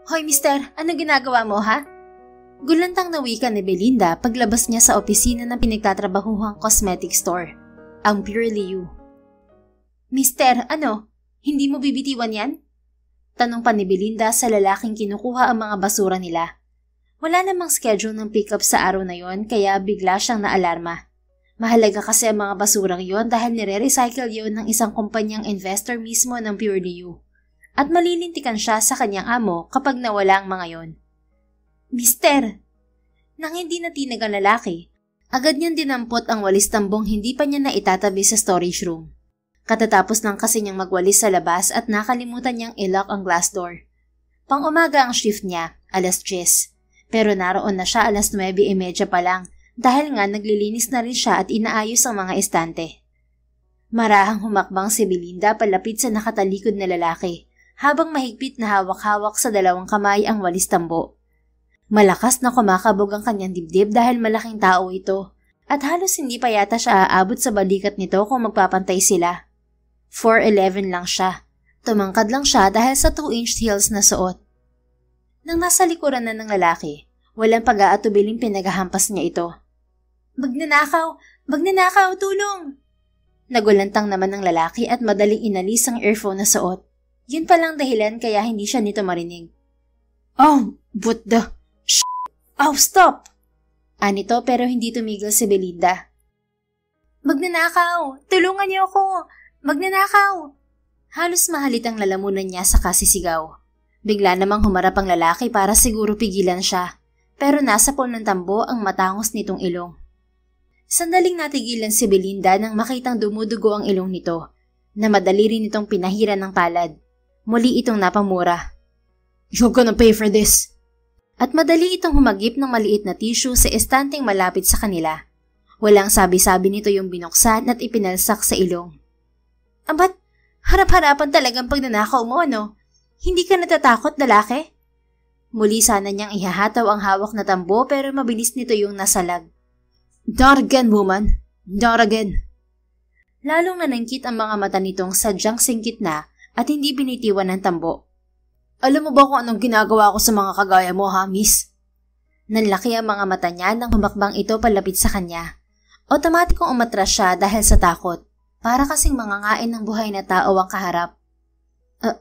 Hoy mister, ano ginagawa mo ha? Gulantang na wika ni Belinda paglabas niya sa opisina ng pinagtatrabahuhang cosmetic store, ang Purely You. Mister, ano? Hindi mo bibitiwan yan? Tanong pa ni Belinda sa lalaking kinukuha ang mga basura nila. Wala namang schedule ng pick-up sa araw na yon kaya bigla siyang naalarma. Mahalaga kasi ang mga basurang yon dahil nire-recycle yon ng isang kumpanyang investor mismo ng Purely You. At malilintikan siya sa kanyang amo kapag nawala ang mga yon. Mister! Nang hindi natinag ang lalaki, agad niyang dinampot ang walis tambong hindi pa niya naitatabi sa storage room. Katatapos lang kasi niyang magwalis sa labas at nakalimutan niyang i-lock ang glass door. Pang-umaga ang shift niya, 10:00. Pero naroon na siya 9:30 pa lang dahil nga naglilinis na rin siya at inaayos ang mga estante. Marahang humakbang si Belinda palapit sa nakatalikod na lalaki habang mahigpit na hawak-hawak sa dalawang kamay ang walis tambo. Malakas na kumakabog ang kanyang dibdib dahil malaking tao ito at halos hindi pa yata siya aabot sa balikat nito kung magpapantay sila. 4'11" lang siya. Tumangkad lang siya dahil sa 2-inch heels na suot. Nang nasa likuran na ng lalaki, walang pag-aatubiling pinaghahampas niya ito. Magnanakaw! Magnanakaw! Tulong! Nagulantang naman ng lalaki at madaling inalis ang earphone na suot. Yun palang dahilan kaya hindi siya nito marinig. Oh, what the... Oh, stop! Anito pero hindi tumigil si Belinda. Magnanakaw! Tulungan niyo ako! Magnanakaw! Halos mahalit ang lalamunan niya sa kasisigaw. Bigla namang humarap ang lalaki para siguro pigilan siya, pero nasa pool ng tambo ang matangos nitong ilong. Sandaling natigilan si Belinda nang makitang dumudugo ang ilong nito, na madali rin itong pinahiran ng palad. Muli itong napamura. You're gonna pay for this! At madali itong humagip ng maliit na tissue sa estanteng malapit sa kanila. Walang sabi-sabi nito yung binuksan at ipinalsak sa ilong. Abat, harap-harapan talagang pagnanakaw mo, ano? Hindi ka natatakot, lalaki? Muli sana niyang ihahataw ang hawak na tambo pero mabilis nito yung nasalag. Not again, woman. Not again. Lalong nanangkit ang mga mata nitong sadyang singkit na at hindi binitiwan ng tambo. Alam mo ba kung anong ginagawa ko sa mga kagaya mo, ha, miss? Nanlaki ang mga mata niya nang humakbang ito palapit sa kanya. Otomatikong umatras siya dahil sa takot. Para kasing mangangain ng buhay na tao ang kaharap.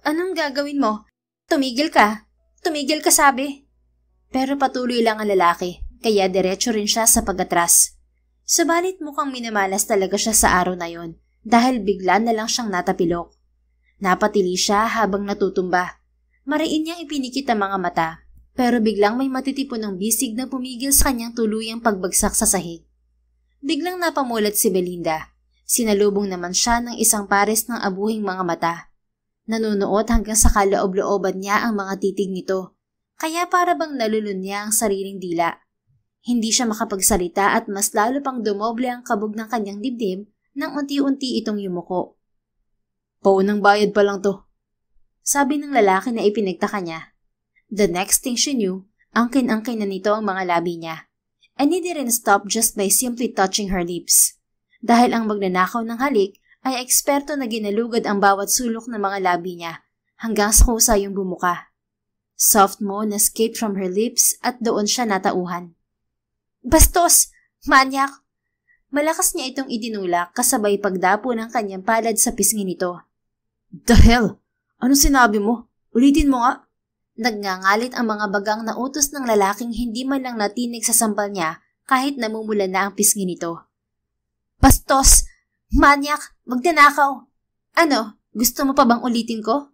Anong gagawin mo? Tumigil ka. Tumigil ka, sabi. Pero patuloy lang ang lalaki, kaya diretso rin siya sa pag-atras. Subalit mukhang minamalas talaga siya sa araw na yon dahil bigla na lang siyang natapilok. Napatili siya habang natutumba. Mariin niyang ipinikit ang mga mata, pero biglang may matitipon ng bisig na pumigil sa kanyang tuluyang pagbagsak sa sahig. Biglang napamulat si Belinda. Sinalubong naman siya ng isang pares ng abuhing mga mata. Nanunuot hanggang sa kaloob-looban niya ang mga titig nito, kaya para bang nalulun niya ang sariling dila. Hindi siya makapagsalita at mas lalo pang dumoble ang kabog ng kanyang dibdib nang unti-unti itong yumuko. Paunang bayad pa lang to, sabi ng lalaki na ipinagtaka niya. The next thing she knew, angkin-angkin na nito ang mga labi niya. And he didn't stop just by simply touching her lips. Dahil ang magnanakaw ng halik ay eksperto na ginalugad ang bawat sulok ng mga labi niya hanggang sa kusa yung bumuka. Soft moan escaped from her lips at doon siya natauhan. Bastos! Manyak! Malakas niya itong idinulak kasabay pagdapo ng kanyang palad sa pisngi nito. The hell? Ano sinabi mo? Ulitin mo nga. Nagngangalit ang mga bagang na utos ng lalaking hindi man lang natinig sa sampal niya kahit namumula na ang pisngi nito. Bastos! Manyak! Magnanakaw! Ano? Gusto mo pa bang ulitin ko?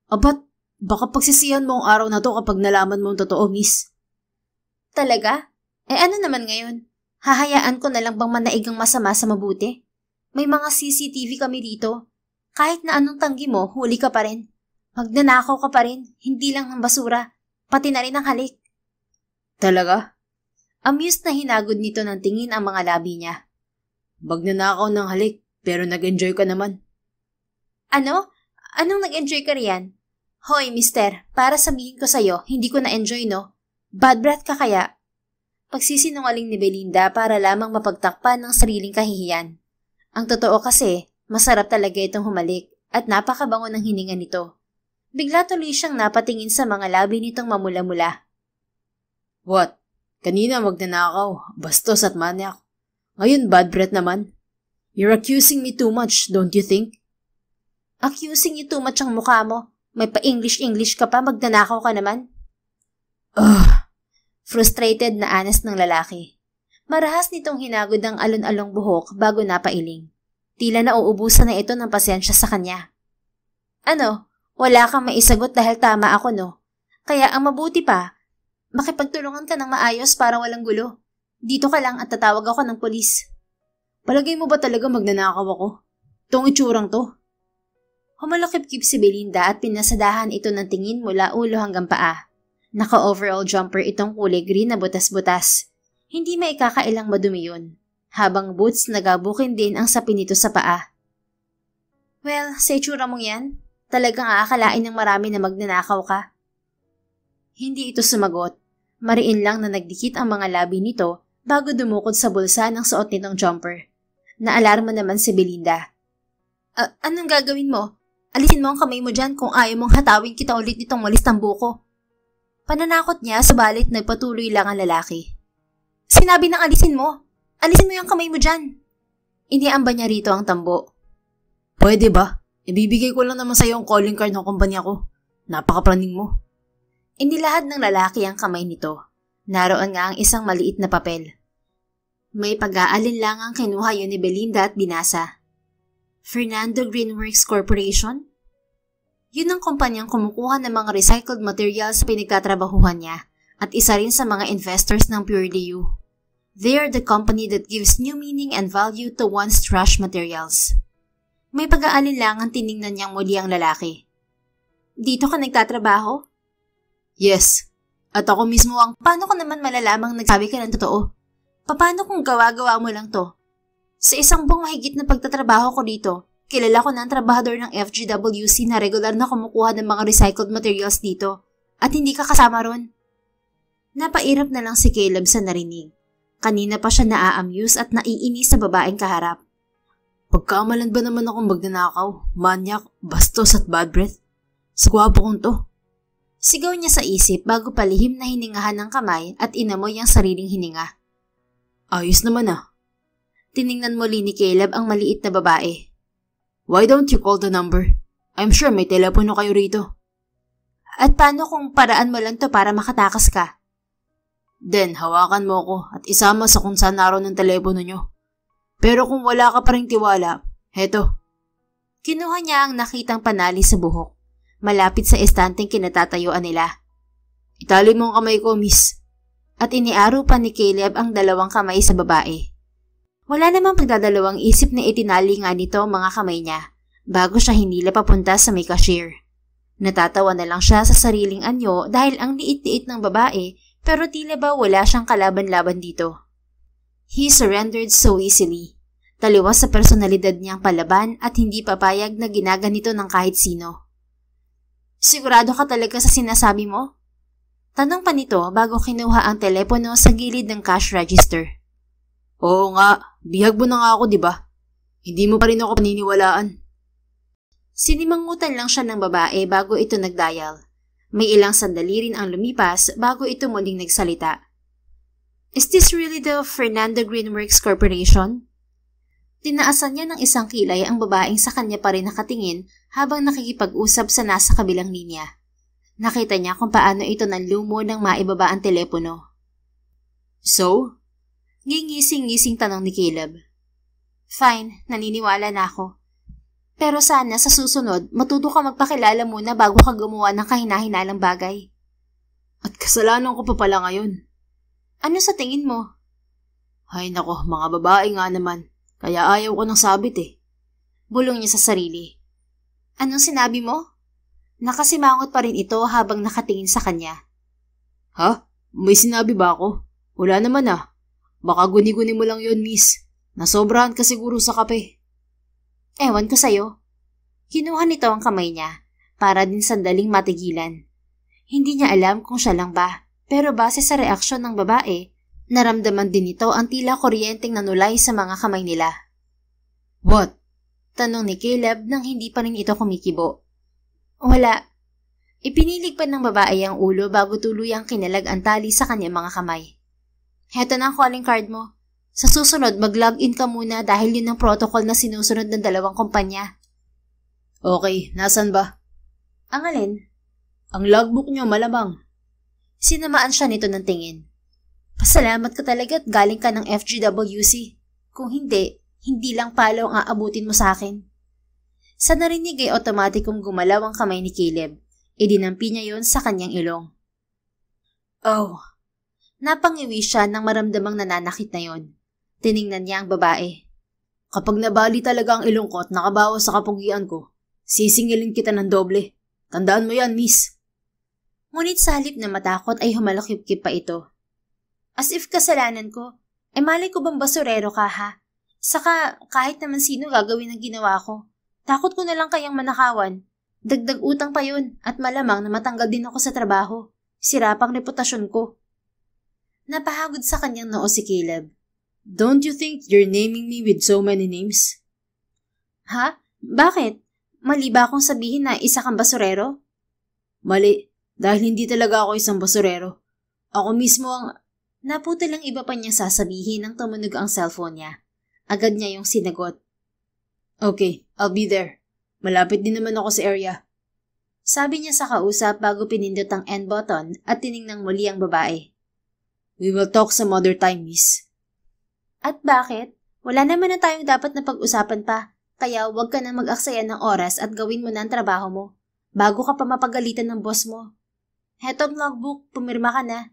Abat, baka pagsisihan mo ang araw na to kapag nalaman mo ang totoo, miss. Talaga? Ano naman ngayon? Hahayaan ko na lang bang manaig ang masama sa mabuti? May mga CCTV kami dito. Kahit na anong tanggi mo, huli ka pa rin. Magnanakaw ka pa rin, hindi lang ng basura, pati na rin ang halik. Talaga? Amused na hinagod nito ng tingin ang mga labi niya. Magnanakaw ng halik, pero nag-enjoy ka naman. Ano? Anong nag-enjoy ka riyan? Hoy, mister, para sabihin ko sa'yo, hindi ko na-enjoy, no? Bad breath ka kaya? Pagsisinungaling ni Belinda para lamang mapagtakpan ng sariling kahihiyan. Ang totoo kasi, masarap talaga itong humalik at napakabango ng hininga nito. Bigla tuloy siyang napatingin sa mga labi nitong mamula-mula. What? Kanina magnanakaw, bastos at manyak. Ngayon bad breath naman. You're accusing me too much, don't you think? Accusing you too much ang mukha mo. May pa-English ka pa, magnanakaw ka naman. Frustrated na anas ng lalaki. Marahas nitong hinagod ang alon-along buhok bago napailing. Tila nauubusan na ito ng pasensya sa kanya. Ano? Wala kang maisagot dahil tama ako, no? Kaya ang mabuti pa, makipagtulungan ka ng maayos para walang gulo. Dito ka lang at tatawag ako ng polis. Palagay mo ba talaga magnanakaw ako? Itong itsurang to? Humalakip-kip si Belinda at pinasadahan ito ng tingin mula ulo hanggang paa. Naka-overall jumper itong kulay green na butas-butas. Hindi maikakailang madumi yun. Habang boots nagabukin din ang sapin nito sa paa. Well, sa itsura mong yan, talagang aakalain ng marami na magnanakaw ka. Hindi ito sumagot. Mariin lang na nagdikit ang mga labi nito bago dumukod sa bulsa ng suot nitong jumper. Naalarma naman si Belinda. Anong gagawin mo? Alisin mo ang kamay mo dyan kung ayaw mong hatawin kita ulit nitong walis ng buko. Pananakot niya, subalit nagpatuloy lang ang lalaki. Sinabi ng alisin mo. Alisin mo yung kamay mo dyan. Iniamba niya rito ang tambo. Pwede ba? Ibibigay ko lang naman sa'yo ang calling card ng kumpanya ko. Napakapraning mo. Inilahad ng lalaki ang kamay nito. Naroon nga ang isang maliit na papel. May pag-aalinlangang kinuha yun ni Belinda at binasa. Fernando Greenworks Corporation? Yun ang kumpanyang kumukuha ng mga recycled materials sa pinagtatrabahuhan niya at isa rin sa mga investors ng Purely You. They are the company that gives new meaning and value to one's trash materials. May pag-aalinlangang tiningnan niyang muli ang lalaki. Dito ka nagtatrabaho? Yes. At ako mismo ang... Paano ko naman malalamang nagsabi ka ng totoo? Paano kung gawa-gawa mo lang to? Sa isang buong mahigit na pagtatrabaho ko dito, kilala ko na ang trabahador ng FGWC na regular na kumukuha ng mga recycled materials dito. At hindi ka kasama ron. Napairap na lang si Caleb sa narinig. Kanina pa siya naa-amuse at naiinis sa babaeng kaharap. Pagkamalan ba naman akong magnanakaw, manyak, bastos at bad breath? Sa gwapo kong to. Sigaw niya sa isip bago palihim na hiningahan ng kamay at inamoy ang sariling hininga. Ayos naman ah. Tiningnan muli ni Caleb ang maliit na babae. Why don't you call the number? I'm sure may telepono kayo rito. At paano kung paraan mo lang to para makatakas ka? Then, hawakan mo ko at isama sa kung saan naroon ng telepono nyo. Pero kung wala ka pa ring tiwala, heto. Kinuha niya ang nakitang panali sa buhok. Malapit sa estanteng kinatatayuan nila. Itali mo ang kamay ko, miss. At iniaro pa ni Caleb ang dalawang kamay sa babae. Wala namang pagdadalawang isip na itinali nga nito ang mga kamay niya bago siya hinila papunta sa may cashier. Natatawa na lang siya sa sariling anyo dahil ang liit-liit ng babae pero tila ba wala siyang kalaban-laban dito. He surrendered so easily. Taliwas sa personalidad niyang palaban at hindi papayag na ginaganito ng kahit sino. Sigurado ka talaga sa sinasabi mo? Tanong pa nito bago kinuha ang telepono sa gilid ng cash register. Oo nga, bihag mo na nga ako, diba? Hindi mo pa rin ako paniniwalaan. Sinimangutan lang siya ng babae bago ito nagdial. May ilang sandali rin ang lumipas bago ito muling nagsalita. Is this really the Fernando Greenworks Corporation? Tinaasan niya ng isang kilay ang babaeng sa kanya pa rin nakatingin habang nakikipag-usap sa nasa kabilang linya. Nakita niya kung paano ito nanlumo nang maibaba ang telepono. So? Gingising-gising tanong ni Caleb. Fine, naniniwala na ako. Pero sana sa susunod, matuto ka magpakilala muna bago ka gumawa ng kahina-hinalang bagay. At kasalanan ko pa pala ngayon. Ano sa tingin mo? Ay nako, mga babae nga naman. Kaya ayaw ko ng sabit eh. Bulong niya sa sarili. Anong sinabi mo? Nakasimangot pa rin ito habang nakatingin sa kanya. Ha? May sinabi ba ako? Wala naman ah. Baka guni-guni mo lang yun, miss. Nasobrahan ka siguro sa kape. Ewan ko sa'yo. Kinuha nito ang kamay niya para din sandaling matigilan. Hindi niya alam kung siya lang ba, pero base sa reaksyon ng babae, naramdaman din nito ang tila kuryenteng nanulay sa mga kamay nila. What? Tanong ni Caleb nang hindi pa rin ito kumikibo. Wala. Ipinilig pa ng babae ang ulo bago tuluyang kinalag ang tali sa kanyang mga kamay. Heto na ang calling card mo. Sa susunod, mag-login ka muna dahil yun ang protocol na sinusunod ng dalawang kumpanya. Okay, nasan ba? Ang alin? Ang logbook niyo malamang. Sinamaan siya nito ng tingin. Pasalamat ka talaga at galing ka ng FGWC. Kung hindi, hindi lang palo ang aabutin mo sa akin. Sa narinig ay otomatikong gumalaw ang kamay ni Caleb. Idinampi niya yon sa kanyang ilong. Oh! Napangiwi siya nang maramdamang nananakit na yon. Tiningnan niya ang babae. Kapag nabali talaga ang ilong ko at nakabawas sa kapugian ko, sisingilin kita ng doble. Tandaan mo yan, miss. Ngunit sa halip na matakot ay humalakip-kip pa ito. As if kasalanan ko, malay ko bang basurero ka ha? Saka kahit naman sino gagawin ang ginawa ko. Takot ko na lang kayang manakawan. Dagdag utang pa yun at malamang na matanggal din ako sa trabaho. Sira pang reputasyon ko. Napahagod sa kanyang noo si Caleb. Don't you think you're naming me with so many names? Ha? Bakit? Mali ba akong sabihin na isa kang basurero? Mali, dahil hindi talaga ako isang basurero. Ako mismo ang... Naputo lang iba pa niyang sasabihin nang tumunog ang cellphone niya. Agad niya yung sinagot. Okay, I'll be there. Malapit din naman ako sa area. Sabi niya sa kausap bago pinindot ang end button at tiningnan muli ang babae. We will talk some other time, miss. At bakit? Wala naman na tayong dapat na pag-usapan pa, kaya huwag ka na mag-aksaya ng oras at gawin mo na ang trabaho mo, bago ka pa mapagalitan ng boss mo. Heto ang logbook, pumirma ka na.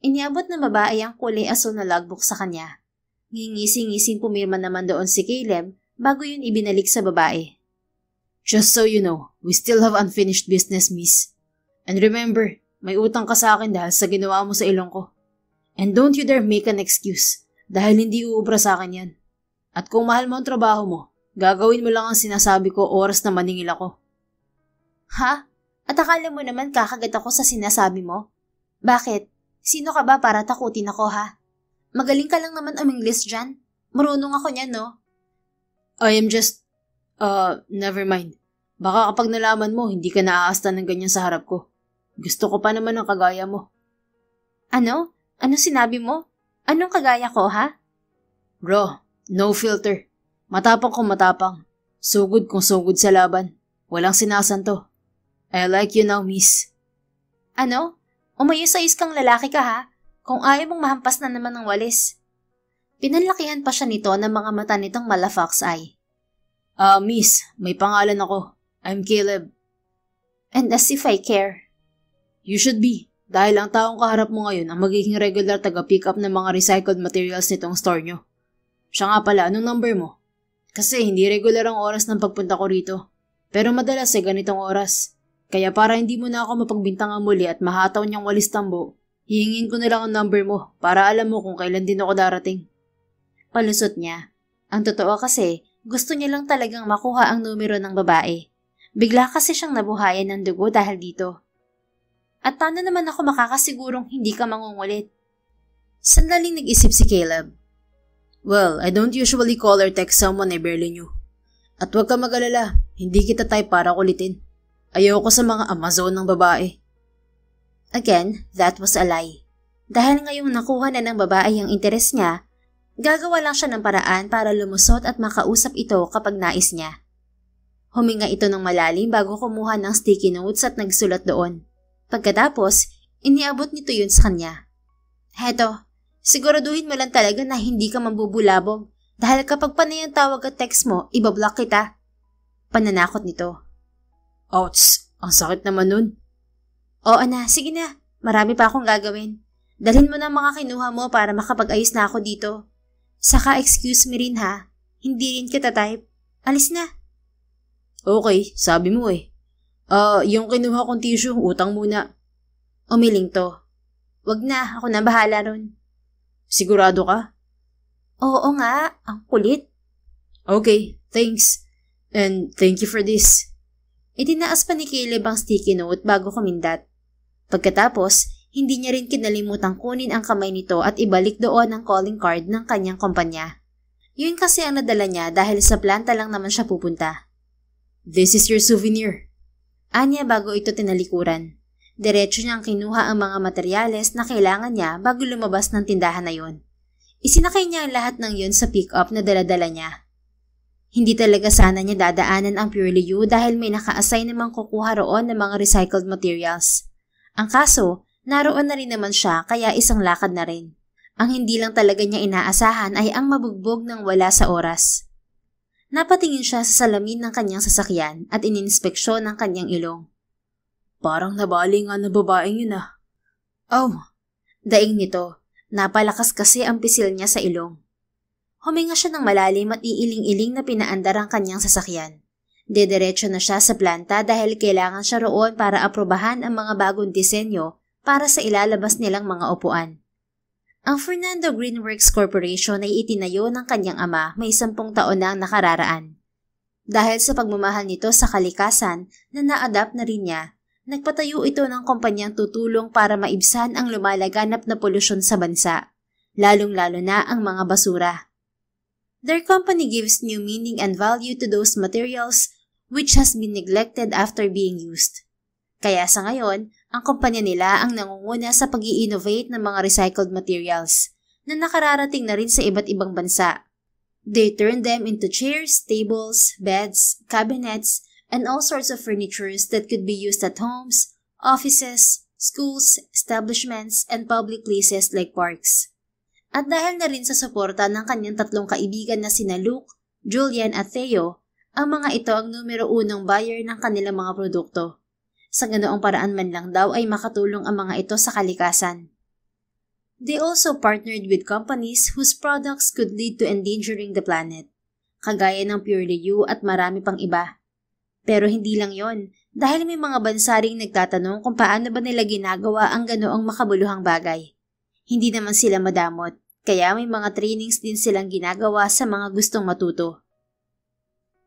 Iniabot ng babae ang kulay asul na logbook sa kanya. Ngingisi-ngising pumirma naman doon si Caleb bago yun ibinalik sa babae. Just so you know, we still have unfinished business, miss. And remember, may utang ka sa akin dahil sa ginawa mo sa ilong ko. And don't you dare make an excuse dahil hindi uubra sa akin yan. At kung mahal mo ang trabaho mo, gagawin mo lang ang sinasabi ko oras na maningil ako. Ha? At akala mo naman kakagat ako sa sinasabi mo? Bakit? Sino ka ba para takutin ako ha? Magaling ka lang naman umingles dyan. Marunong ako niyan no? I am just... never mind. Baka kapag nalaman mo, hindi ka naaasta ng ganyan sa harap ko. Gusto ko pa naman ang kagaya mo. Ano? Ano sinabi mo? Anong kagaya ko, ha? Raw, no filter. Matapang kung matapang. Sugod kung sugod sa laban. Walang sinasanto. I like you now, miss. Ano? Umayos-ayos kang lalaki ka, ha? Kung ayaw mong mahampas na naman ng walis. Pinanlakihan pa siya nito ng mga mata nitong malafox eye. Miss, may pangalan ako. I'm Caleb. And as if I care. You should be, dahil ang taong kaharap mo ngayon ang magiging regular taga-pick up ng mga recycled materials nitong store nyo. Siya nga pala, anong number mo? Kasi hindi regular ang oras ng pagpunta ko rito. Pero madalas ganitong oras. Kaya para hindi mo na ako mapagbintangan muli at mahataw niyang walis tambo, hihingin ko na lang ang number mo para alam mo kung kailan din ako darating. Palusot niya. Ang totoo kasi, gusto niya lang talagang makuha ang numero ng babae. Bigla kasi siyang nabuhayan ng dugo dahil dito. At paano naman ako makakasigurong hindi ka mangungulit? Sandaling nag-isip si Caleb. Well, I don't usually call or text someone I barely knew. At huwag ka mag-alala, hindi kita type para kulitin. Ayoko sa mga Amazon ng babae. Again, that was a lie. Dahil ngayong nakuha na ng babae ang interes niya, gagawa lang siya ng paraan para lumusot at makausap ito kapag nais niya. Huminga ito ng malalim bago kumuha ng sticky notes at nagsulat doon. Pagkatapos, iniabot nito yun sa kanya. Heto, siguraduhin mo lang talaga na hindi ka mambubulabog dahil kapag panay ang tawag at text mo, ibablock kita. Pananakot nito. Ouch! Ang sakit naman nun. Oo na, sige na. Marami pa akong gagawin. Dalhin mo na mga kinuha mo para makapag-ayos na ako dito. Saka excuse me rin ha. Hindi rin kita type. Alis na. Okay, sabi mo eh. Yung kinuha kong tissue, utang muna. Umiling to. Wag na, ako na bahala ron. Sigurado ka? Oo nga, ang kulit. Okay, thanks. And thank you for this. Itinaas pa ni Caleb ang sticky note bago kumindat. Pagkatapos, hindi niya rin kinalimutan kunin ang kamay nito at ibalik doon ang calling card ng kanyang kumpanya. Yun kasi ang nadala niya dahil sa planta lang naman siya pupunta. This is your souvenir. Anya bago ito tinalikuran. Diretso niyang kinuha ang mga materyales na kailangan niya bago lumabas ng tindahan na yon. Isinakay niya ang lahat ng yon sa pick-up na daladala niya. Hindi talaga sana niya dadaanan ang Purely You dahil may naka-assign namang kukuha roon ng mga recycled materials. Ang kaso, naroon na rin naman siya kaya isang lakad na rin. Ang hindi lang talaga niya inaasahan ay ang mabugbog ng wala sa oras. Napatingin siya sa salamin ng kanyang sasakyan at ininspeksyon ang kanyang ilong. Parang nabali nga na babaeng yun ah. Oh, daing nito. Napalakas kasi ang pisil niya sa ilong. Huminga siya ng malalim at iiling-iling na pinaandar ang kanyang sasakyan. Dediretso na siya sa planta dahil kailangan siya roon para aprobahan ang mga bagong disenyo para sa ilalabas nilang mga upuan. Ang Fernando Greenworks Corporation ay itinayo ng kanyang ama may 10 taon na ang nakararaan. Dahil sa pagmamahal nito sa kalikasan na na-adapt na rin niya, nagpatayo ito ng kumpanyang tutulong para maibsan ang lumalaganap na polusyon sa bansa, lalong-lalo na ang mga basura. Their company gives new meaning and value to those materials which has been neglected after being used. Kaya sa ngayon, ang kumpanya nila ang nangunguna sa pag-i-innovate ng mga recycled materials na nakararating na rin sa iba't ibang bansa. They turn them into chairs, tables, beds, cabinets, and all sorts of furnitures that could be used at homes, offices, schools, establishments, and public places like parks. At dahil na rin sa suporta ng kanyang 3 kaibigan na sina Luke, Julian at Theo, ang mga ito ang numero 1 buyer ng kanilang mga produkto. Sa ganoong paraan man lang daw ay makatulong ang mga ito sa kalikasan. They also partnered with companies whose products could lead to endangering the planet, kagaya ng Purely You at marami pang iba. Pero hindi lang yon, dahil may mga bansa ring nagtatanong kung paano ba nila ginagawa ang ganoong makabuluhang bagay. Hindi naman sila madamot. Kaya may mga trainings din silang ginagawa sa mga gustong matuto.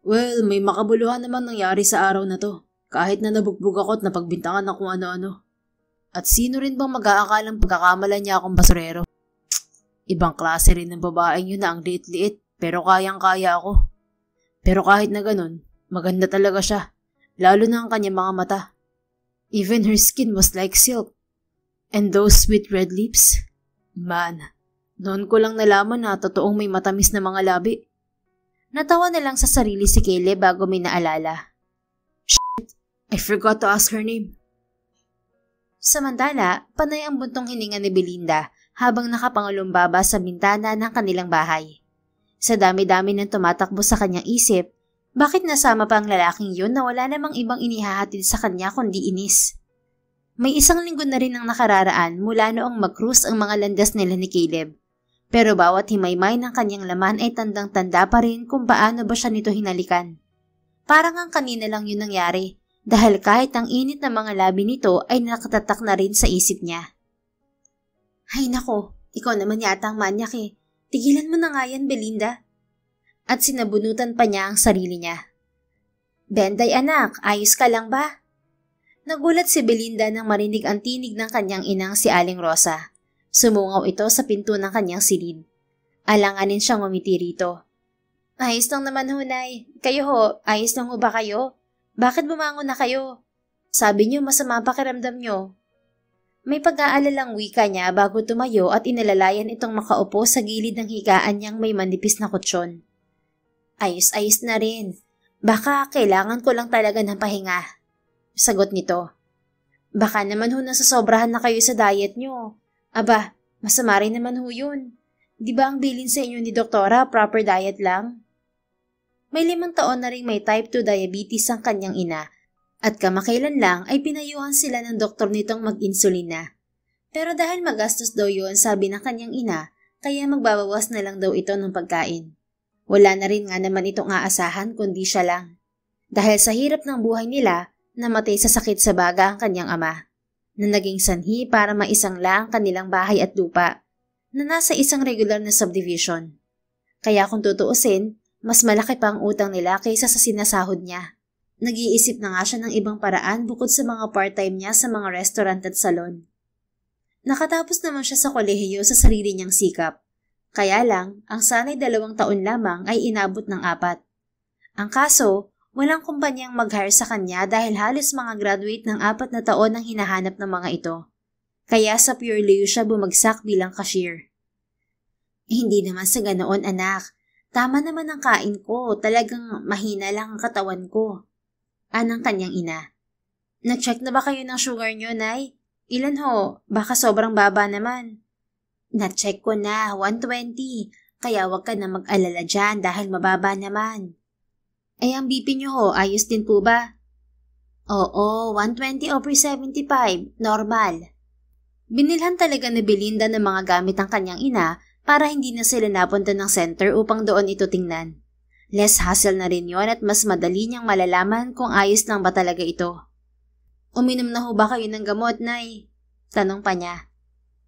Well, may makabuluhan naman nangyari sa araw na to. Kahit na nabugbog ako at napagbintangan na kung ano-ano. At sino rin bang mag-aakalang pagkakamala niya akong basurero? Ibang klase rin ng babaeng yun na ang liit-liit pero kayang-kaya ako. Pero kahit na ganun, maganda talaga siya. Lalo na ang kanyang mga mata. Even her skin was like silk. And those sweet red lips. Man, noon ko lang nalaman na totoong may matamis na mga labi. Natawa na lang sa sarili si Caleb bago may naalala. Shit, I forgot to ask her name. Samantala, panay ang buntong hininga ni Belinda habang nakapangalumbaba sa bintana ng kanilang bahay. Sa dami-dami ng tumatakbo sa kanyang isip, bakit nasama pa ang lalaking yun na wala namang ibang inihahatid sa kanya kundi inis? May 1 linggo na rin ang nakararaan mula noong mag-cruise ang mga landas nila ni Caleb. Pero bawat himaymay ng kanyang laman ay tandang-tanda pa rin kung paano ba siya nito hinalikan. Parang ang kanina lang yun nangyari dahil kahit ang init ng mga labi nito ay nakatatak na rin sa isip niya. Ay nako, ikaw naman yata ang manyak eh. Tigilan mo na nga yan, Belinda. At sinabunutan pa niya ang sarili niya. Benday anak, ayos ka lang ba? Nagulat si Belinda nang marinig ang tinig ng kanyang inang si Aling Rosa. Sumungaw ito sa pinto ng kanyang silid. Alanganin siyang umiti rito. Ayos lang naman ho, Nay. Kayo ho, ayos lang ho ba kayo? Bakit bumangon na kayo? Sabi niyo masama pakiramdam niyo. May pag-aalalang wika niya bago tumayo at inalalayan itong makaupo sa gilid ng higaan niyang may manipis na kutsyon. Ayos-ayos na rin. Baka kailangan ko lang talaga ng pahinga. Sagot nito. Baka naman ho nasasobrahan na kayo sa diet niyo. Aba, masama rin naman ho yun. Di ba ang bilin sa inyo ni Doktora proper diet lang? May 5 taon na rin may type 2 diabetes ang kanyang ina at kamakailan lang ay pinayuhan sila ng doktor nitong mag-insulin na. Pero dahil magastos daw yun sabi ng kanyang ina, kaya magbabawas na lang daw ito ng pagkain. Wala na rin nga naman itong aasahan kundi siya lang. Dahil sa hirap ng buhay nila, namatay sa sakit sa baga ang kanyang ama, na naging sanhi para maisangla ang kanilang bahay at lupa, na nasa isang regular na subdivision. Kaya kung tutuusin, mas malaki pa ang utang nila kaysa sa sinasahod niya. Nag-iisip na nga siya ng ibang paraan bukod sa mga part-time niya sa mga restaurant at salon. Nakatapos naman siya sa kolehiyo sa sarili niyang sikap. Kaya lang, ang sanay 2 taon lamang ay inabot ng 4. Ang kaso, Walang kumpanyang mag-hire sa kanya dahil halos mga graduate ng 4 na taon ang hinahanap ng mga ito. Kaya sa Pure Leo siya bumagsak bilang cashier. Hindi naman sa ganoon, anak. Tama naman ang kain ko. Talagang mahina lang ang katawan ko. Anang kanyang ina. Na-check na ba kayo ng sugar nyo, Nay? Ilan ho? Baka sobrang baba naman. Na-check ko na, 120. Kaya wag ka na mag-alala dyan dahil mababa naman. Ay, ang BP nyo ho, ayos din po ba? Oo, 120/75. Normal. Binilhan talaga ni Belinda ng mga gamit ang kanyang ina para hindi na sila napunta ng center upang doon ito tingnan. Less hassle na rin yon at mas madali niyang malalaman kung ayos lang ba talaga ito. Uminom na ho ba kayo ng gamot, Nay? Tanong pa niya.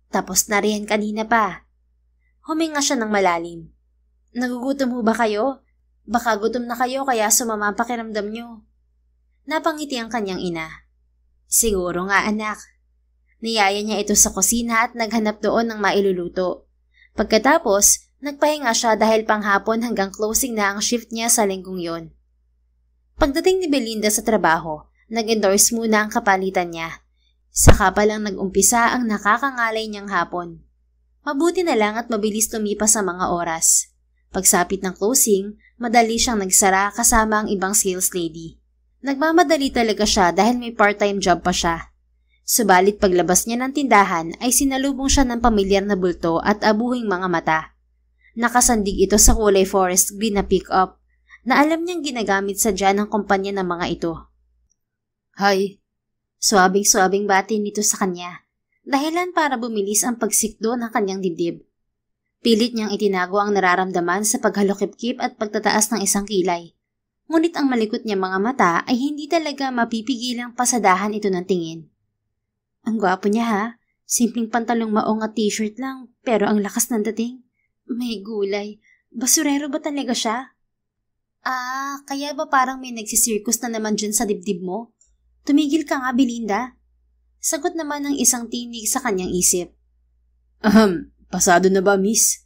Tapos na rin kanina pa. Huminga siya ng malalim. Nagugutom ho ba kayo? Baka gutom na kayo kaya sumama ang pakiramdam niyo. Napangiti ang kanyang ina. Siguro nga, anak. Niyaya niya ito sa kusina at naghanap doon ng mailuluto. Pagkatapos, nagpahinga siya dahil panghapon hanggang closing na ang shift niya sa linggong yon. Pagdating ni Belinda sa trabaho, nag-endorse muna ang kapalitan niya. Saka pa lang nag-umpisa ang nakakangalay niyang hapon. Mabuti na lang at mabilis lumipas sa mga oras. Pagsapit ng closing, madali siyang nagsara kasama ang ibang sales lady. Nagmamadali talaga siya dahil may part-time job pa siya. Subalit paglabas niya ng tindahan ay sinalubong siya ng pamilyar na bulto at abuhing mga mata. Nakasandig ito sa kulay forest green na pick-up na alam niyang ginagamit sa dyan ng kumpanya ng mga ito. Hi. Suabing-suabing bati nito sa kanya, dahilan para bumilis ang pagsikdo ng kanyang dibdib. Pilit niyang itinago ang nararamdaman sa paghalukip-kip at pagtataas ng isang kilay. Ngunit ang malikot niya mga mata ay hindi talaga mapipigilang pasadahan ito ng tingin. Ang gwapo niya ha, simpleng pantalong maong at t-shirt lang, pero ang lakas ng dating. May gulay, basurero ba talaga siya? Kaya ba parang may nagsisirkus na naman dyan sa dibdib mo? Tumigil ka nga, Belinda. Sagot naman ng isang tinig sa kanyang isip. Pasado na ba, miss?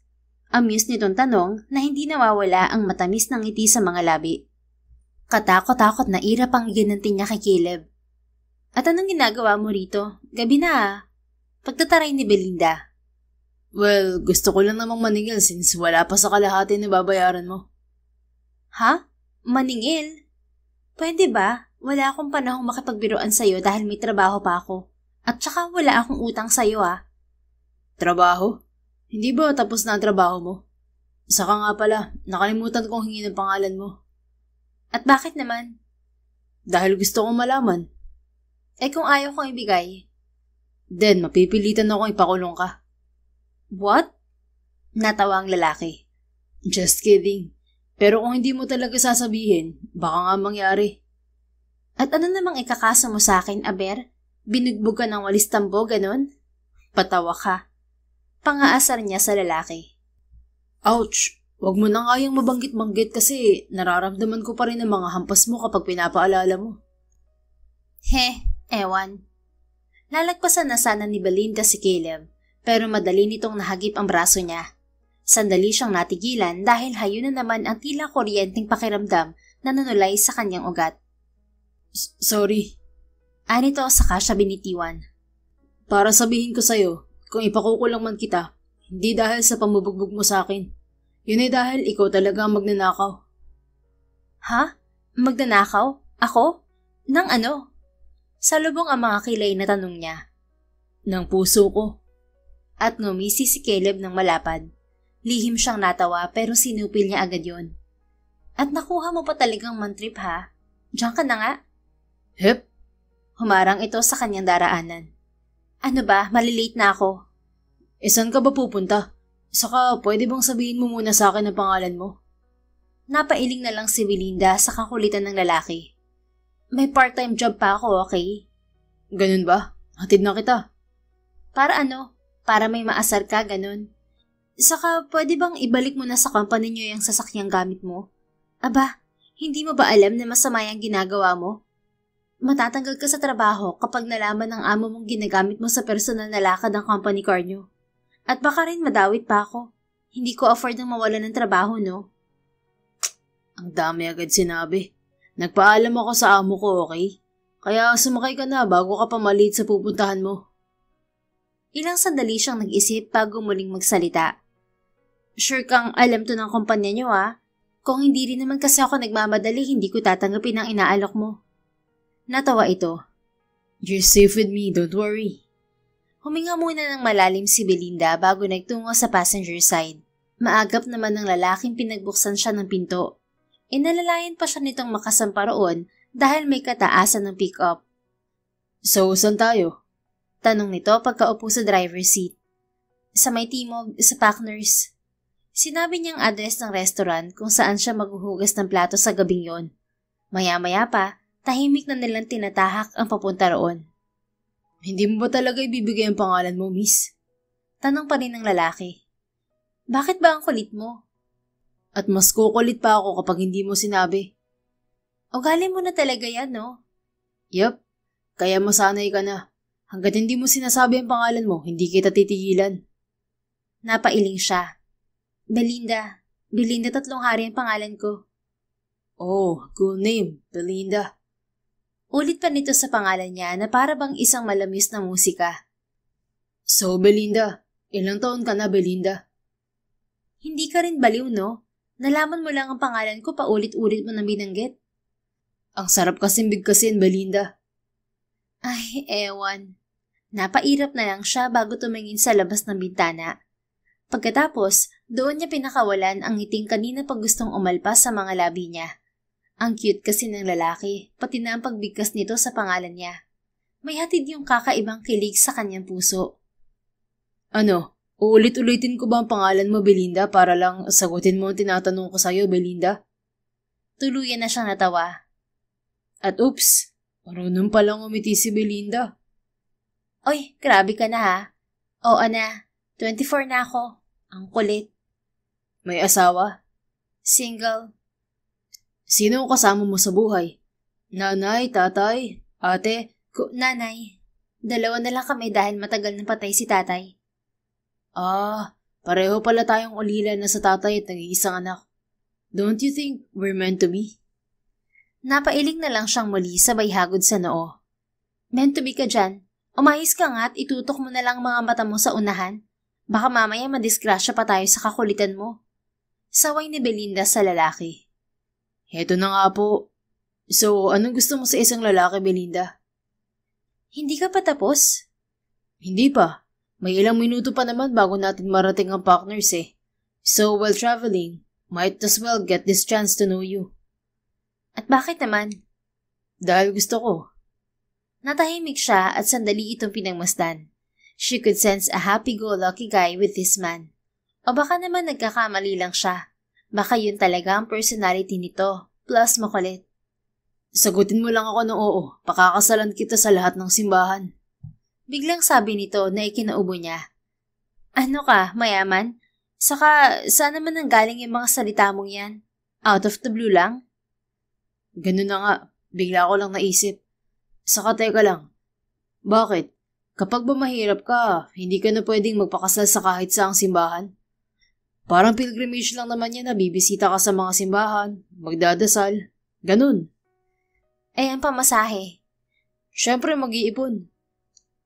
Amused nitong tanong na hindi nawawala ang matamis ng ngiti sa mga labi. Katakot-takot na irap ang ginanti niya kay Caleb. At anong ginagawa mo rito? Gabi na Pagtataray ni Belinda. Well, gusto ko lang namang maningil since wala pa sa kalahati na babayaran mo. Ha? Maningil? Pwede ba? Wala akong panahong makipagbiruan sa'yo dahil may trabaho pa ako. At saka wala akong utang sa'yo Trabaho? Hindi ba tapos na ang trabaho mo? Saka nga pala, nakalimutan kong hingin ang pangalan mo. At bakit naman? Dahil gusto kong malaman. Kung ayaw kong ibigay? Then, mapipilitan akong ipakulong ka. What? Natawa ang lalaki. Just kidding. Pero kung hindi mo talaga sasabihin, baka nga mangyari. At ano namang ikakaso mo sa akin, Aber? Binugbog ka ng walis tambo, ganon? Patawa ka. Pangaasar niya sa lalaki. Ouch! Huwag mo na kayang mabanggit-banggit kasi nararamdaman ko pa rin ang mga hampas mo kapag pinapaalala mo. Ewan. Lalagpasan na sana ni Belinda si Caleb, pero madali nitong nahagip ang braso niya. Sandali siyang natigilan dahil hayo na naman ang tila kuryenteng pakiramdam na nanulay sa kanyang ugat. Sorry. Anito saka siya binitiwan. Para sabihin ko sa'yo, kung ipakukulang man kita, hindi dahil sa pamubugbog mo sa akin. Yun ay dahil ikaw talaga ang magnanakaw. Ha? Magnanakaw? Ako? Nang ano? Salubong ang mga kilay na tanong niya. Ng puso ko. At ngumisi si Caleb ng malapad. Lihim siyang natawa pero sinupil niya agad yon. At nakuha mo pa talagang mantrip ha? Diyan ka na nga. Hep? Humarang ito sa kanyang daraanan. Ano ba? Malilate na ako. Saan ka ba pupunta? Saka pwede bang sabihin mo muna sa akin ang pangalan mo? Napailing na lang si Belinda sa kakulitan ng lalaki. May part-time job pa ako, okay? Ganun ba? Hatid na kita. Para ano? Para may maasar ka, ganun. Saka pwede bang ibalik mo na sa company niyo yung sasakyang gamit mo? Aba, hindi mo ba alam na masama yung ginagawa mo? Matatanggal ka sa trabaho kapag nalaman ng amo mong ginagamit mo sa personal na lakad ang company car niyo. At baka rin madawit pa ako. Hindi ko afford ng mawala ng trabaho, no? Ang dami agad sinabi. Nagpaalam ako sa amo ko, okay? Kaya sumakay ka na bago ka pa maliit sa pupuntahan mo. Ilang sandali siyang nag-isip bago muling magsalita. Sure kang alam to ng kumpanya niyo Kung hindi rin naman kasi ako nagmamadali, hindi ko tatanggapin ang inaalok mo. Natawa ito. You're safe with me, don't worry. Huminga muna ng malalim si Belinda bago nagtungo sa passenger side. Maagap naman ng lalaking pinagbuksan siya ng pinto. Inalalayan pa siya nitong makasampa roon dahil may kataasan ng pick-up. So, saan tayo? Tanong nito pagkaupo sa driver's seat. Sa may timog, sa Packners. Sinabi niyang address ng restaurant kung saan siya maghuhugas ng plato sa gabing yon. Maya-maya pa, tahimik na nilang tinatahak ang papunta roon. Hindi mo ba talaga ibibigay ang pangalan mo, miss? Tanong pa rin ng lalaki. Bakit ba ang kulit mo? At mas kukulit pa ako kapag hindi mo sinabi. Ugali mo na talaga yan, no? Yup, kaya masanay ka na. Hanggat hindi mo sinasabi ang pangalan mo, hindi kita titigilan. Napailing siya. Belinda 3 hari ang pangalan ko. Oh, cool name, Belinda. Ulit pa nito sa pangalan niya na para bang isang malamis na musika. So, Belinda, ilang taon ka na, Belinda? Hindi ka rin baliw, no? Nalaman mo lang ang pangalan ko paulit-ulit mo nang binanggit. Ang sarap kasing bigkasin, Belinda. Ay, ewan. Napairap na lang siya bago tumingin sa labas ng bintana. Pagkatapos, doon niya pinakawalan ang ngiting kanina pag gustong umalpas sa mga labi niya. Ang cute kasi ng lalaki, pati na ang pagbigkas nito sa pangalan niya. May hatid yung kakaibang kilig sa kanyang puso. Ano? Uulit-ulitin ko ba ang pangalan mo, Belinda, para lang sagutin mo ang tinatanong ko sa'yo, Belinda? Tuluyan na siyang natawa. At oops, marunong palang umiti si Belinda. Oy, grabe ka na Oo na, 24 na ako. Ang kulit. May asawa? Single. Sino ang kasama mo sa buhay? Nanay, tatay, ate? Nanay. 2 na lang kami dahil matagal nang patay si tatay. Pareho pala tayong ulila na sa tatay at nag-iisang anak. Don't you think we're meant to be? Napailing na lang siyang muli sabay hagod sa noo. Meant to be ka dyan. Umayos ka nga at itutok mo na lang mga mata mo sa unahan. Baka mamaya madisgrasya pa tayo sa kakulitan mo. Saway ni Belinda sa lalaki. Heto na nga po. So, anong gusto mo sa isang lalaki, Belinda? Hindi ka pa tapos? Hindi pa. May ilang minuto pa naman bago natin marating ang Packners So, while traveling, might as well get this chance to know you. At bakit naman? Dahil gusto ko. Natahimik siya at sandali itong pinagmasdan. She could sense a happy-go-lucky guy with this man. O baka naman nagkakamali lang siya. Baka yun talaga ang personality nito, plus makulit. Sagutin mo lang ako ng oo. Pakakasalan kita sa lahat ng simbahan. Biglang sabi nito na ikinaubo niya. Ano ka, mayaman? Saka, saan naman nanggaling yung mga salita mong yan? Out of the blue lang? Ganun na nga. Bigla ko lang naisip. Saka teka lang. Bakit? Kapag ba mahirap ka, hindi ka na pwedeng magpakasal sa kahit saang simbahan? Parang pilgrimage lang naman yan na bibisita ka sa mga simbahan, magdadasal, ganun. Ang pamasahe. Siyempre mag-iipon.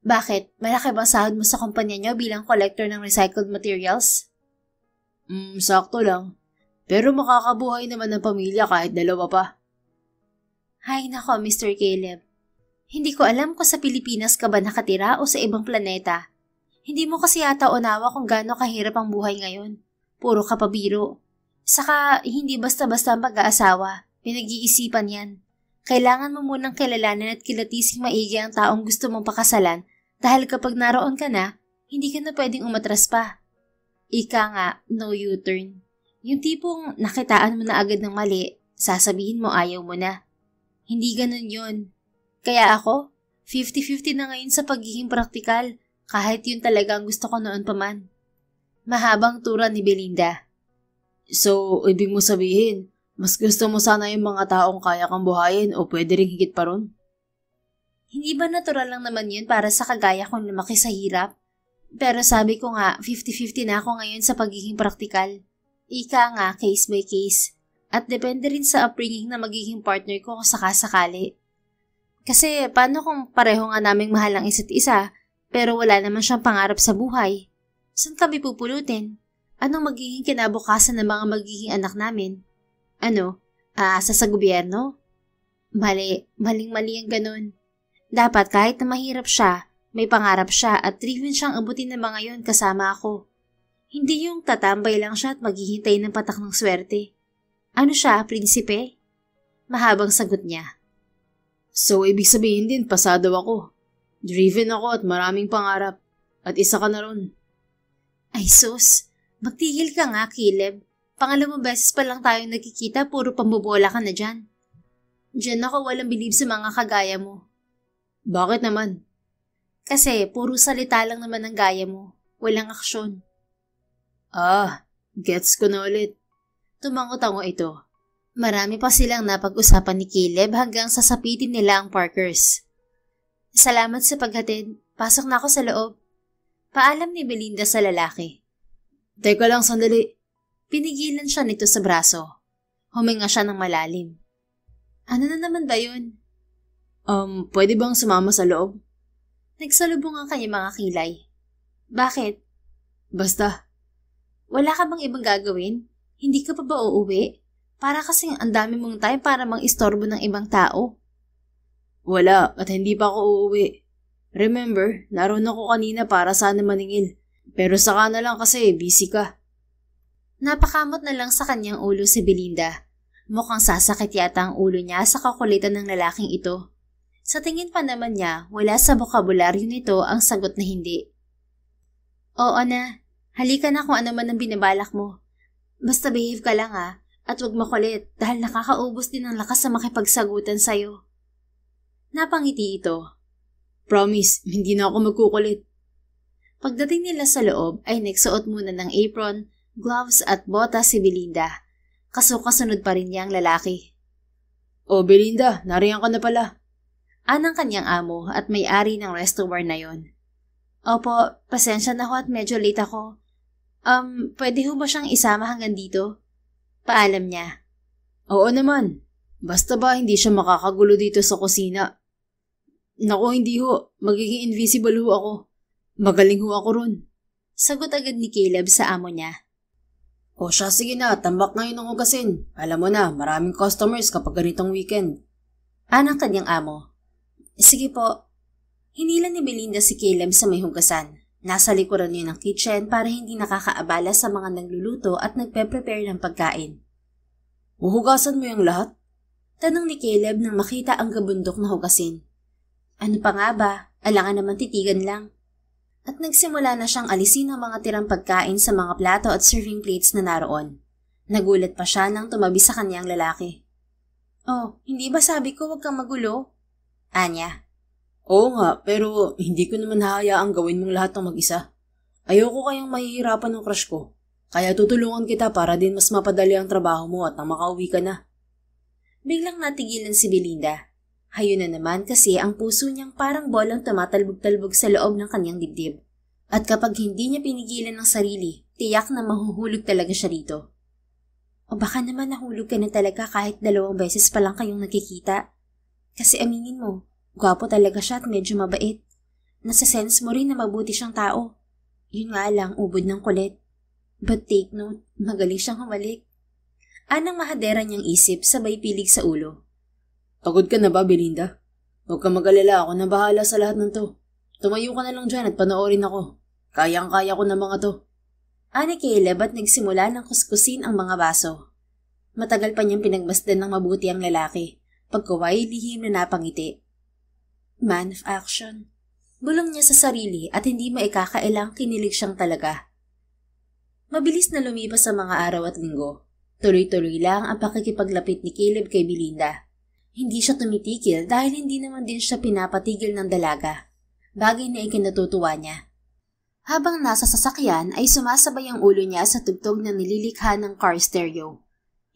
Bakit? Malaki bang sahod mo sa kumpanya niyo bilang collector ng recycled materials? Sakto lang. Pero makakabuhay naman ng pamilya kahit 2 pa. Hay nako, Mr. Caleb. Hindi ko alam kung sa Pilipinas ka ba nakatira o sa ibang planeta. Hindi mo kasi yata unawa kung gaano kahirap ang buhay ngayon. Puro kapabiro. Saka, hindi basta-basta ang pag-aasawa. Pinag-iisipan yan. Kailangan mo munang kilalanin at kilatising maigi ang taong gusto mong pakasalan dahil kapag naroon ka na, hindi ka na pwedeng umatras pa. Ika nga, no U-turn. Yung tipong nakitaan mo na agad ng mali, sasabihin mo ayaw mo na. Hindi ganun yun. Kaya ako, 50-50 na ngayon sa pagiging praktikal, kahit yun talaga ang gusto ko noon pa man. Mahabang tura ni Belinda. So, ibig mo sabihin, mas gusto mo sana yung mga taong kaya kang buhayin o pwede ring higit pa ron? Hindi ba natural lang naman yun para sa kagaya kong lumaki sa hirap? Pero sabi ko nga, 50-50 na ako ngayon sa pagiging praktikal. Ika nga, case by case. At depende rin sa upbringing na magiging partner ko kung sakasakali. Kasi paano kung pareho nga naming mahal ang isa't isa, pero wala naman siyang pangarap sa buhay? Saan kami pupulutin? Anong magiging kinabukasan ng mga magiging anak namin? Ano? Aasa sa gobyerno? Maling-mali ang ganun. Dapat kahit na mahirap siya, may pangarap siya at driven siyang abutin ng mga yon kasama ako. Hindi yung tatambay lang siya at maghihintay ng patak ng swerte. Ano siya, prinsipe? Mahabang sagot niya. So, ibig sabihin din, pasado ako. Driven ako at maraming pangarap. At isa ka na ron. Ay sus, magtigil ka nga, Caleb. Pangalawang beses pa lang tayong nagkikita, puro pambobola ka na dyan. Diyan ako walang bilib sa mga kagaya mo. Bakit naman? Kasi puro salita lang naman ang gaya mo. Walang aksyon. Gets ko na ulit. Tumango-tango ito. Marami pa silang napag-usapan ni Caleb hanggang sasapitin nila ang Parkers. Salamat sa paghatid. Pasok na ako sa loob. Paalam ni Belinda sa lalaki. Teka lang, sandali. Pinigilan siya nito sa braso. Huminga siya ng malalim. Ano na naman ba yun? Pwede bang sumama sa loob? Nagsalubong ang kanyang mga kilay. Bakit? Basta. Wala ka bang ibang gagawin? Hindi ka pa ba uuwi? Para kasing ang dami mong time para mang-istorbo ng ibang tao. Wala, at hindi pa ako uuwi. Remember, naroon ako kanina para sana maningil. Pero saka na lang kasi busy ka. Napakamot na lang sa kanyang ulo si Belinda. Mukhang sasakit yata ang ulo niya sa kakulitan ng lalaking ito. Sa tingin pa naman niya, wala sa bokabularyo nito ang sagot na hindi. Oo na, halika na kung ano man ang binabalak mo. Basta behave ka lang at huwag makulit dahil nakakaubos din ng lakas sa makipagsagutan sa'yo. Napangiti ito. Promise, hindi na ako magkukulit. Pagdating nila sa loob ay nagsuot muna ng apron, gloves at botas si Belinda. Kasunod pa rin niya ang lalaki. Oh Belinda, nariyan ka na pala. Anang kanyang amo at may-ari ng resto bar na yon. Opo, pasensya na ho at medyo late ako. Pwede ho ba siyang isama hanggang dito? Paalam niya. Oo naman. Basta ba hindi siya makakagulo dito sa kusina? Naku, hindi ho. Magiging invisible ho ako. Magaling ho ako ron. Sagot agad ni Caleb sa amo niya. O siya, sige na. Tambak ngayon ang hugasin. Alam mo na, maraming customers kapag ganitong weekend. Anang kanyang amo. Sige po. Hinila ni Belinda si Caleb sa may hugasan. Nasa likuran niya ng kitchen para hindi nakakaabala sa mga nagluluto at nagpe-prepare ng pagkain. Uhugasan mo yung lahat? Tanong ni Caleb nang makita ang gabundok na hugasin. Ano pa nga ba? Alangan naman titigan lang. At nagsimula na siyang alisin ang mga tirang pagkain sa mga plato at serving plates na naroon. Nagulat pa siya nang tumabi sa kanyang lalaki. Oh, hindi ba sabi ko huwag kang magulo? Anya. Oo nga, pero hindi ko naman hahayaang gawin mong lahat ng mag-isa. Ayoko kayang mahihirapan ng crush ko. Kaya tutulungan kita para din mas mapadali ang trabaho mo at nang makauwi ka na. Biglang natigilan si Belinda. Hayun na naman kasi ang puso niyang parang bolang tumatalbog-talbog sa loob ng kanyang dibdib. At kapag hindi niya pinigilan ng sarili, tiyak na mahuhulog talaga siya rito. O baka naman nahulog ka na talaga kahit 2 beses pa lang kayong nakikita. Kasi aminin mo, gwapo talaga siya at medyo mabait. Nasa-sense mo rin na mabuti siyang tao. Yun nga lang, ubod ng kulit. But take note, magaling siyang humalik. Anang mahadera niyang isip sabay pilig sa ulo. Pagod ka na ba, Belinda? Huwag ka mag-alala, ako na bahala sa lahat ng to. Tumayo ka na lang dyan at panoorin ako. Kayang-kaya ko na mga to. Ani Caleb at nagsimula ng kuskusin ang mga baso. Matagal pa niyang pinagmasdan ng mabuti ang lalaki. Pagkaway lihim na napangiti. Man of action. Bulong niya sa sarili at hindi mo ikakailang kinilig siyang talaga. Mabilis na lumipas sa mga araw at linggo. Tuloy-tuloy lang ang pakikipaglapit ni Caleb kay Belinda. Hindi siya tumitigil dahil hindi naman din siya pinapatigil ng dalaga. Bagay na ikinatutuwa niya. Habang nasa sasakyan ay sumasabay ang ulo niya sa tugtog na nililikha ng car stereo.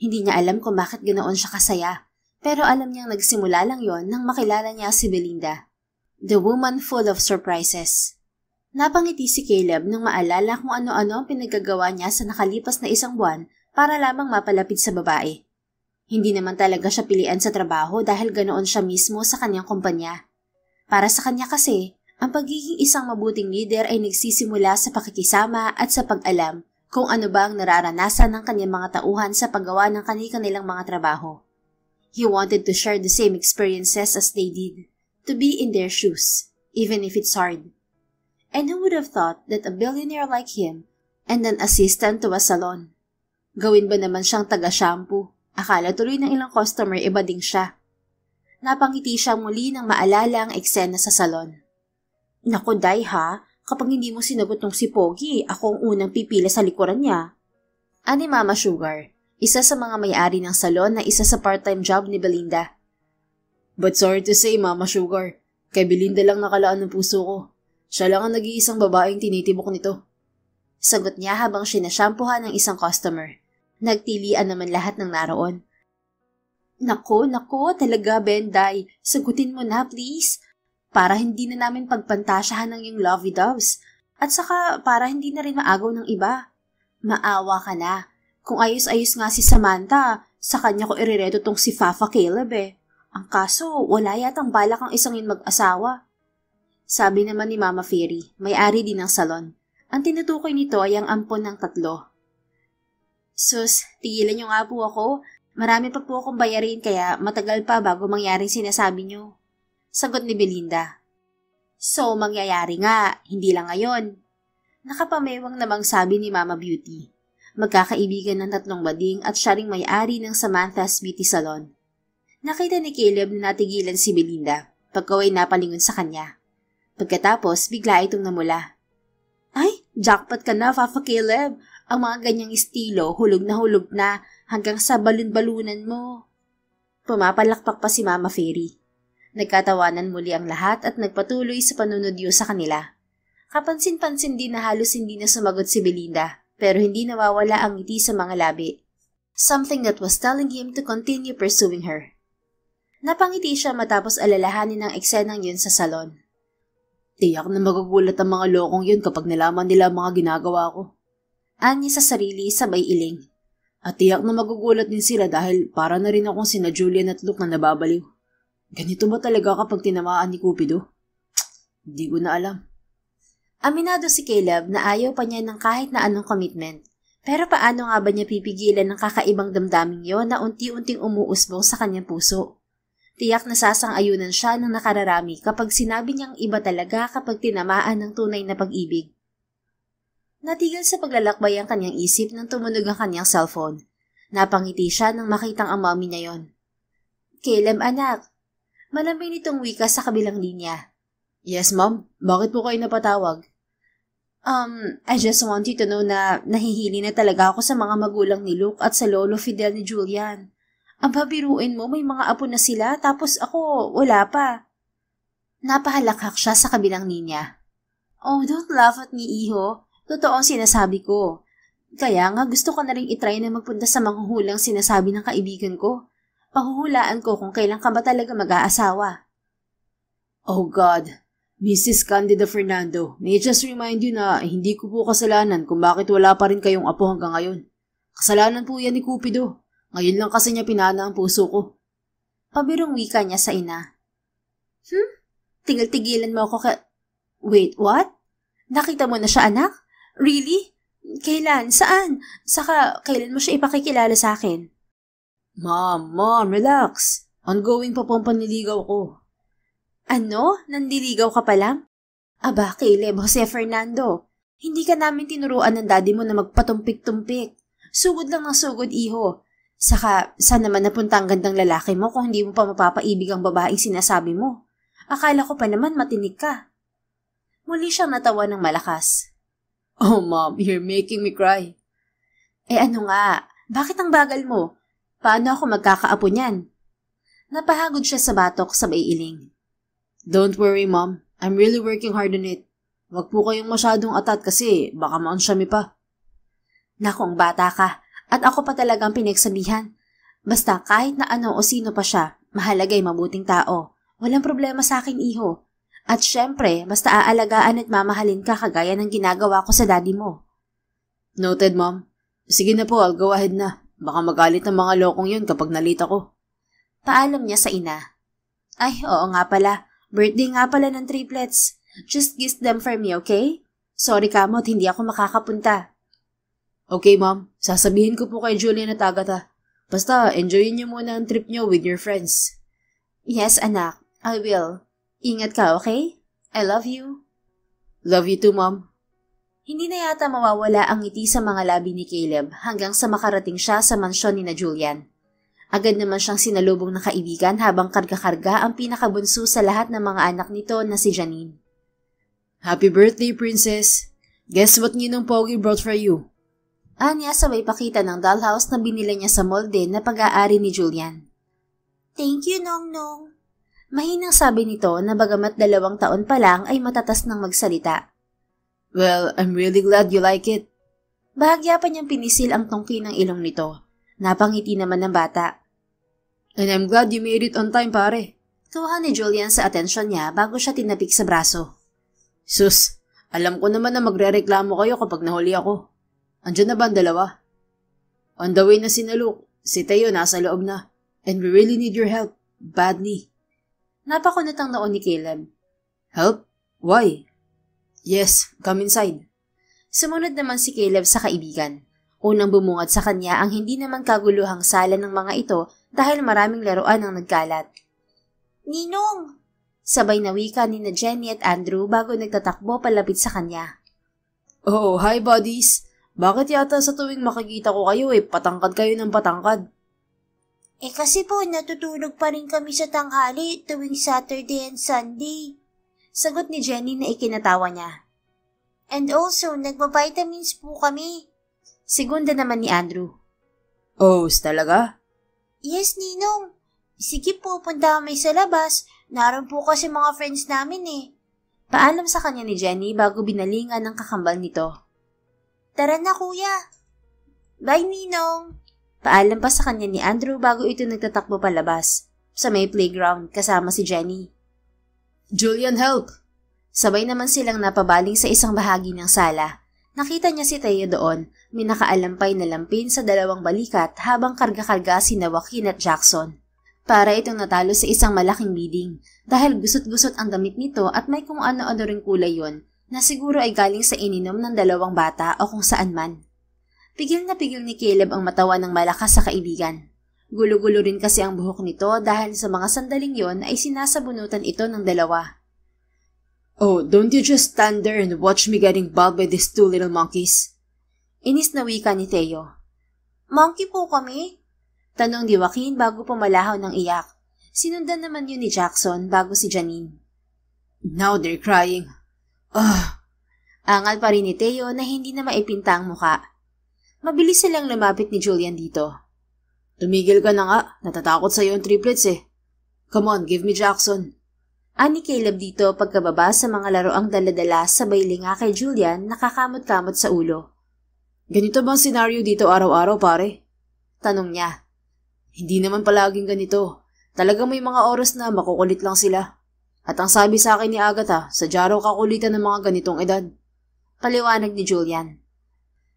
Hindi niya alam kung bakit ganoon siya kasaya. Pero alam niyang nagsimula lang yon nang makilala niya si Belinda. The woman full of surprises. Napangiti si Caleb nang maalala kung ano-ano ang pinagagawa niya sa nakalipas na 1 buwan para lamang mapalapit sa babae. Hindi naman talaga siya pilian sa trabaho dahil ganoon siya mismo sa kanyang kumpanya. Para sa kanya kasi, ang pagiging isang mabuting leader ay nagsisimula sa pakikisama at sa pag-alam kung ano ba ang nararanasan ng kanyang mga tauhan sa paggawa ng kanilang mga trabaho. He wanted to share the same experiences as they did, to be in their shoes, even if it's hard. And who would have thought that a billionaire like him and an assistant to a salon? Gawin ba naman siyang taga-shampoo? Akala tuloy ng ilang customer iba ding siya. Napangiti siya muli nang maalala ang eksena sa salon. Naku, Day ha, kapag hindi mo sinagot tong si Pogi, ako ang unang pipila sa likuran niya. Ani Mama Sugar, isa sa mga may-ari ng salon na isa sa part-time job ni Belinda. But sorry to say, Mama Sugar, kay Belinda lang nakalaan ng puso ko. Siya lang ang nag-iisang babaeng tinitibok nito. Sagot niya habang sinashampuhan ng isang customer. Nagtilian naman lahat ng naroon. Naku, talaga Benday, sagutin mo na please. Para hindi na namin pagpantasyahan ng yung lovey-doves. At saka para hindi na rin maagaw ng iba. Maawa ka na. Kung ayos-ayos nga si Samantha, sa kanya ko irereto tong si Fafa Caleb eh. Ang kaso, wala yatang balak ang isang yun mag-asawa. Sabi naman ni Mama Fairy, may-ari din ng salon. Ang tinutukoy nito ay ang ampon ng 3. Sus, tigilan niyo nga po ako. Marami pa po akong bayarin kaya matagal pa bago mangyari sinasabi niyo. Sagot ni Belinda. So, mangyayari nga, hindi lang ngayon. Nakapamewang namang sabi ni Mama Beauty. Magkakaibigan ng 3 bading at siya ring may-ari ng Samantha's Beauty Salon. Nakita ni Caleb na natigilan si Belinda pagkaway napalingon sa kanya. Pagkatapos, bigla itong namula. Ay, jackpot ka na, Fafa Caleb. Ang mga ganyang estilo, hulog na hanggang sa balun-balunan mo. Pumapalakpak pa si Mama Fairy. Nagkatawanan muli ang lahat at nagpatuloy sa panunodyo sa kanila. Kapansin-pansin din na halos hindi na sumagot si Belinda, pero hindi nawawala ang ngiti sa mga labi. Something that was telling him to continue pursuing her. Napangiti siya matapos alalahanin ang eksenang yun sa salon. Tiyak na magagulat ang mga lokong yun kapag nalaman nila ang mga ginagawa ko. Anya sa sarili sabay iling. At tiyak na magugulat din sila dahil para na rin akong sina Julian at Luke na nababaliw. Ganito ba talaga kapag tinamaan ni Cupido? Hindi ko na alam. Aminado si Caleb na ayaw pa niya ng kahit na anong commitment. Pero paano nga ba niya pipigilan ng kakaibang damdaming yon na unti-unting umuusbong sa kanyang puso? Tiyak na sasang-ayunan siya ng nakararami kapag sinabi niyang iba talaga kapag tinamaan ng tunay na pag-ibig. Natigil sa paglalakbay ang kanyang isip nang tumunog ang kanyang cellphone. Napangiti siya nang makitang ang mommy niya yon. Caleb anak, malambing nitong wika sa kabilang linya. Yes ma'am, bakit po kayo napatawag? I just want you to know na nahihili na talaga ako sa mga magulang ni Luke at sa lolo Fidel ni Julian. Ang babiruin mo, may mga apo na sila tapos ako, wala pa. Napahalakhak siya sa kabilang linya. Oh, don't laugh at me, iho. Totoo ang sinasabi ko. Kaya nga gusto ko na rin itry na magpunta sa mga hulang sinasabi ng kaibigan ko. Pahuhulaan ko kung kailan ka ba talaga mag-aasawa. Oh God, Mrs. Candida Fernando, may I just remind you na hindi ko po kasalanan kung bakit wala pa rin kayong apo hanggang ngayon. Kasalanan po yan ni Cupido. Ngayon lang kasi niya pinana ang puso ko. Pabirong wika niya sa ina. Tigil-tigilan mo ako Wait, what? Nakita mo na siya anak? Really? Kailan? Saan? Saka, kailan mo siya ipakikilala sa akin? Mom, relax. Ongoing pa po ang panliligaw ko. Ano? Nandiligaw ka pa lang? Aba, Caleb, Jose Fernando. Hindi ka namin tinuruan ng daddy mo na magpatumpik-tumpik. Sugod lang ng sugod, iho. Saka, saan naman napunta ang gandang lalaki mo kung hindi mo pa mapapaibig ang babaeng sinasabi mo? Akala ko pa naman matinig ka. Muli siyang natawa ng malakas. Oh, Mom, you're making me cry. Ano nga? Bakit ang bagal mo? Paano ako magkakaapo niyan? Napahagod siya sa batok sabay iling. Don't worry, Mom. I'm really working hard on it. Wag po kayong masyadong atat kasi baka maunsyami pa. Nakong bata ka at ako pa talagang pinagsabihan. Basta kahit na ano o sino pa siya, mahalagay mabuting tao. Walang problema sa akin, iho. At syempre, basta aalagaan at mamahalin ka kagaya ng ginagawa ko sa daddy mo. Noted, Mom. Sige na po, I'll go ahead na. Baka magalit ng mga lokong yun kapag nalita ko. Paalam niya sa ina. Ay, oo nga pala. Birthday nga pala ng triplets. Just kiss them for me, okay? Sorry kamot, hindi ako makakapunta. Okay, ma'am. Sasabihin ko po kay Julian at Agatha. Basta, enjoyin niyo muna ang trip niyo with your friends. Yes, anak. I will. Ingat ka, okay? I love you. Love you too, ma'am. Hindi na yata mawawala ang ngiti sa mga labi ni Caleb hanggang sa makarating siya sa mansyon ni na Julian. Agad naman siyang sinalubong na kaibigan habang karga-karga ang pinakabunso sa lahat ng mga anak nito na si Janine. Happy birthday, princess! Guess what Ninong Pogi brought for you? Anya sabay pakita ng dollhouse na binila niya sa mall din na pag-aari ni Julian. Thank you, Nong-Nong. Mahinang sabi nito na bagamat 2 taon pa lang ay matatas ng magsalita. Well, I'm really glad you like it. Bahagya pa niyang pinisil ang tungki ng ilong nito. Napangiti naman ng bata. And I'm glad you made it on time, pare. Kuha ni Julian sa atensyon niya bago siya tinapik sa braso. Sus, alam ko naman na magrereklamo kayo kapag nahuli ako. Andiyan na ba ang 2? On the way na si Luke, si Teo nasa loob na. And we really need your help. Badly. Napakunot ang noon ni Caleb. Help? Why? Yes, come inside. Sumunod naman si Caleb sa kaibigan. Unang bumungad sa kanya ang hindi naman kaguluhang sala ng mga ito dahil maraming laruan ang nagkalat. Ninong! Sabay na wika ni na Jenny at Andrew bago nagtatakbo palapit sa kanya. Oh, hi buddies! Bakit yata sa tuwing makikita ko kayo patangkad kayo ng patangkad? Kasi po natutulog pa rin kami sa tanghali tuwing Saturday and Sunday. Sagot ni Jenny na ikinatawa niya. And also, nagba-vitamins po kami. Segunda naman ni Andrew. Oh, talaga? Yes, Ninong. Sige po, punta kami sa labas. Naroon po kasi mga friends namin Paalam sa kanya ni Jenny bago binalingan ng kakambal nito. Tara na, kuya. Bye, Ninong. Paalam pa sa kanya ni Andrew bago ito nagtatakbo palabas. Sa may playground kasama si Jenny. Julian, help! Sabay naman silang napabaling sa isang bahagi ng sala. Nakita niya si Teo doon, may nakaalampay na lampin sa 2 balikat habang karga-karga sina Joaquin at Jackson. Para itong natalo sa isang malaking bidding dahil gusot-gusot ang damit nito at may kung ano-ano ring kulay yon na siguro ay galing sa ininom ng 2 bata o kung saan man. Pigil na pigil ni Caleb ang matawa ng malakas sa kaibigan. Gulo-gulo rin kasi ang buhok nito dahil sa mga sandaling yon ay sinasabunutan ito ng 2. Oh, don't you just stand there and watch me getting bowled by these 2 little monkeys? Inis na wika ni Teo. Monkey po kami? Tanong ni Joaquin bago pumalahaw ng iyak. Sinundan naman yun ni Jackson bago si Janine. Now they're crying. Angal pa rin ni Teo na hindi na maipinta ang muka. Mabilis silang lumapit ni Julian dito. Tumigil ka na nga, natatakot sa'yo ang triplets Come on, give me Jackson. Ani Caleb dito pagkababa sa mga laroang daladala sabay linga kay Julian nakakamot-kamot sa ulo. Ganito bang senaryo dito araw-araw, pare? Tanong niya. Hindi naman palaging ganito. Talagang may mga oras na makukulit lang sila. At ang sabi sa akin ni Agatha, sadya raw kakulitan ng mga ganitong edad. Paliwanag ni Julian.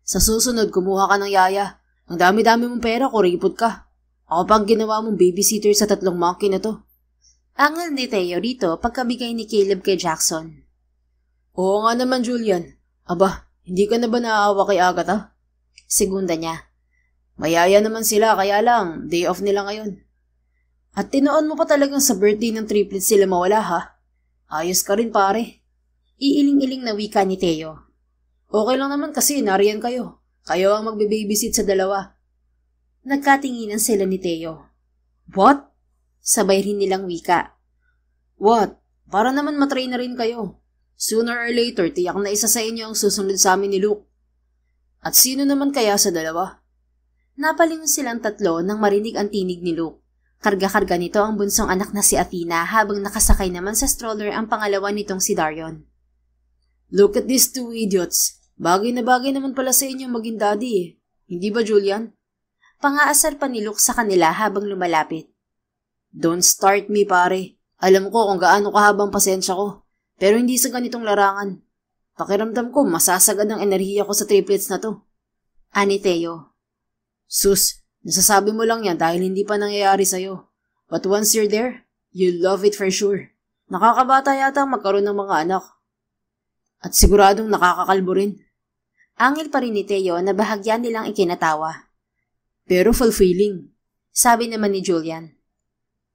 Sa susunod, kumuha ka ng yaya. Ang dami-dami mong pera, kuripot ka. Ako pang ginawa mong babysitter sa 3 monkey na to. Angal ni Teo rito pagkabigay ni Caleb kay Jackson. Oo nga naman, Julian. Aba, hindi ka na ba naaawa kay Agatha? Segunda niya. Mayaya naman sila, kaya lang, day off nila ngayon. At tinoon mo pa talagang sa birthday ng triplets sila mawala, ha? Ayos ka rin, pare. Iiling-iling na wika ni Teo. Okay lang naman kasi nariyan kayo. Kayo ang magbe-babysit sa 2. Nagkatinginan sila ni Teo. What? Sabay rin nilang wika. What? Para naman matry na rin kayo. Sooner or later, tiyak na isa sa inyo ang susunod sa amin ni Luke. At sino naman kaya sa 2? Napalingon silang 3 nang marinig ang tinig ni Luke. Karga-karga nito ang bunsong anak na si Athena habang nakasakay naman sa stroller ang pangalawa nitong si Darion. Look at these 2 idiots. Bagay na bagay naman pala sa inyo maging daddy Hindi ba, Julian? Pangaasar pa ni Luke sa kanila habang lumalapit. Don't start me, pare. Alam ko kung gaano kahabang pasensya ko. Pero hindi sa ganitong larangan. Pakiramdam ko masasagad ang enerhiya ko sa triplets na to. Ani Teo. Sus, Nasasabi mo lang yan dahil hindi pa nangyayari sa'yo. But once you're there, you'll love it for sure. Nakakabata yata magkaroon ng mga anak. At siguradong nakakakalbo rin. Angil pa rin ni Teo na bahagyan nilang ikinatawa. Pero fulfilling. Sabi naman ni Julian.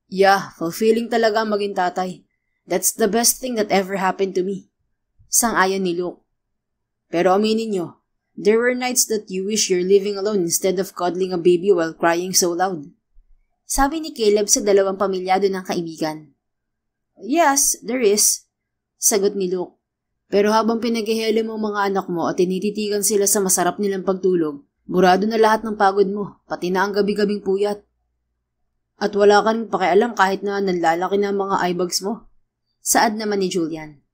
Yeah, fulfilling talaga ang maging tatay. That's the best thing that ever happened to me. Sang-ayon ni Luke. Pero aminin nyo, there were nights that you wish you're living alone instead of cuddling a baby while crying so loud. Sabi ni Caleb sa dalawang pamilyado ng kaibigan. Yes, there is. Sagot ni Luke. Pero habang pinaghihele mo ang mga anak mo at tinititigan sila sa masarap nilang pagtulog, burado na lahat ng pagod mo, pati na ang gabi-gabing puyat. At wala ka rin pakialam kahit na nanlalaki na ang mga eyebags mo. Saad naman ni Julian.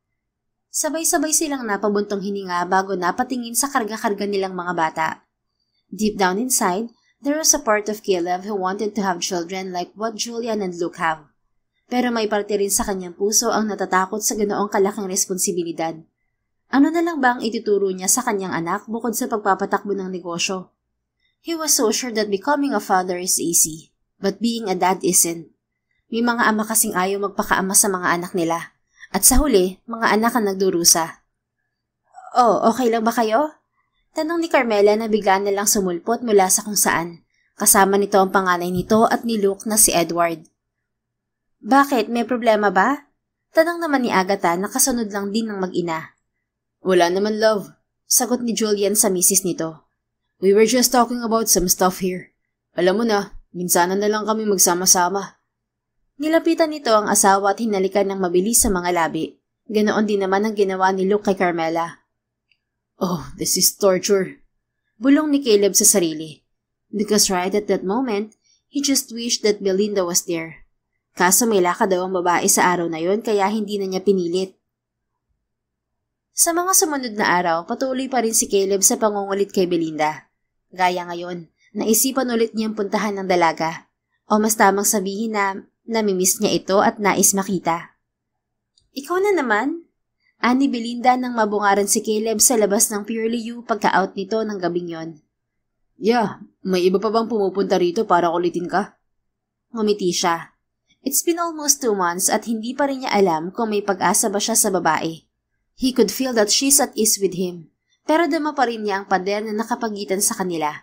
Sabay-sabay silang napabuntong hininga bago napatingin sa karga-karga nilang mga bata. Deep down inside, there was a part of Caleb who wanted to have children like what Julian and Luke have. Pero may parte rin sa kanyang puso ang natatakot sa ganoong kalaking responsibilidad. Ano na lang ba ang ituturo niya sa kanyang anak bukod sa pagpapatakbo ng negosyo? He was so sure that becoming a father is easy, but being a dad isn't. May mga ama kasing ayaw magpakaama sa mga anak nila. At sa huli, mga anak ang nagdurusa. Oh, okay lang ba kayo? Tanong ni Carmela na bigla nilang sumulpot mula sa kung saan. Kasama nito ang panganay nito at ni Luke na si Edward. Bakit? May problema ba? Tanong naman ni Agatha na kasunod lang din ng mag-ina. Wala naman, love. Sagot ni Julian sa misis nito. We were just talking about some stuff here. Alam mo na, minsanan na lang kami magsama-sama. Nilapitan nito ang asawa at hinalikan ng mabilis sa mga labi. Ganoon din naman ang ginawa ni Luke kay Carmela. Oh, this is torture. Bulong ni Caleb sa sarili. Because right at that moment, he just wished that Belinda was there. Kaso may lakad daw ang babae sa araw na yon kaya hindi na niya pinilit. Sa mga sumunod na araw, patuloy pa rin si Caleb sa pangungulit kay Belinda. Gaya ngayon, naisipan ulit niyang puntahan ng dalaga. O mas tamang sabihin na namimiss niya ito at nais makita. Ikaw na naman? Ani Belinda nang mabungaran si Caleb sa labas ng Purely You pagka-out nito ng gabing yon. Yeah, may iba pa bang pumupunta rito para kulitin ka? Ngumiti siya. It's been almost 2 months at hindi pa rin niya alam kung may pag-asa ba siya sa babae. He could feel that she's at ease with him, pero dama pa rin niya ang pader na nakapagitan sa kanila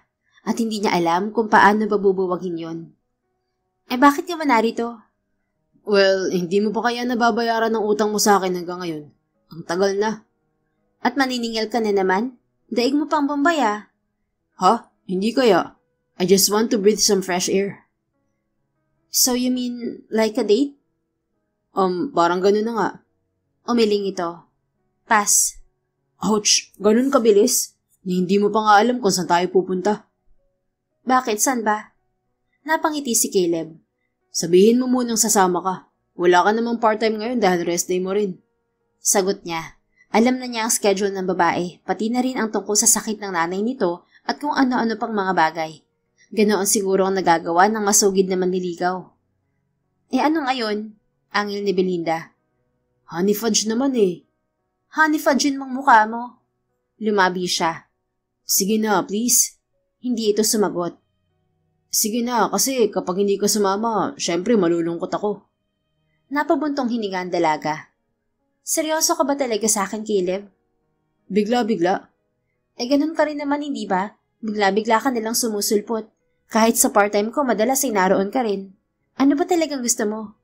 at hindi niya alam kung paano babubuwagin yon. Eh bakit ka ba narito? Well, hindi mo pa kaya nababayaran ng utang mo sa akin hanggang ngayon. Ang tagal na. At maniningil ka na naman? Daig mo pang Bombay ah. Ha? Hindi kaya. I just want to breathe some fresh air. So you mean like a date? Parang ganun na nga. Umiling ito. Pass. Ouch! Ganun kabilis? Hindi mo pa nga alam kung saan tayo pupunta. Bakit? Saan ba? Napangiti si Caleb. Sabihin mo munang sasama ka. Wala ka namang part-time ngayon dahil rest day mo rin. Sagot niya. Alam na niya ang schedule ng babae, pati na rin ang tungkol sa sakit ng nanay nito at kung ano-ano pang mga bagay. Ganoon siguro ang nagagawa ng masugid na manliligaw. Eh ano ngayon? Angil ni Belinda. Honey fudge naman eh. Honey fudge mong mukha mo. Lumabi siya. Sige na, please. Hindi ito sumagot. Sige na, kasi kapag hindi ka sumama, syempre malulungkot ako. Napabuntong hininga ang dalaga. Seryoso ka ba talaga sa akin, Caleb? Bigla-bigla. Eh ganun ka rin naman, hindi ba? Bigla-bigla ka nilang sumusulpot. Kahit sa part-time ko, madalas ay naroon ka rin. Ano ba talagang gusto mo?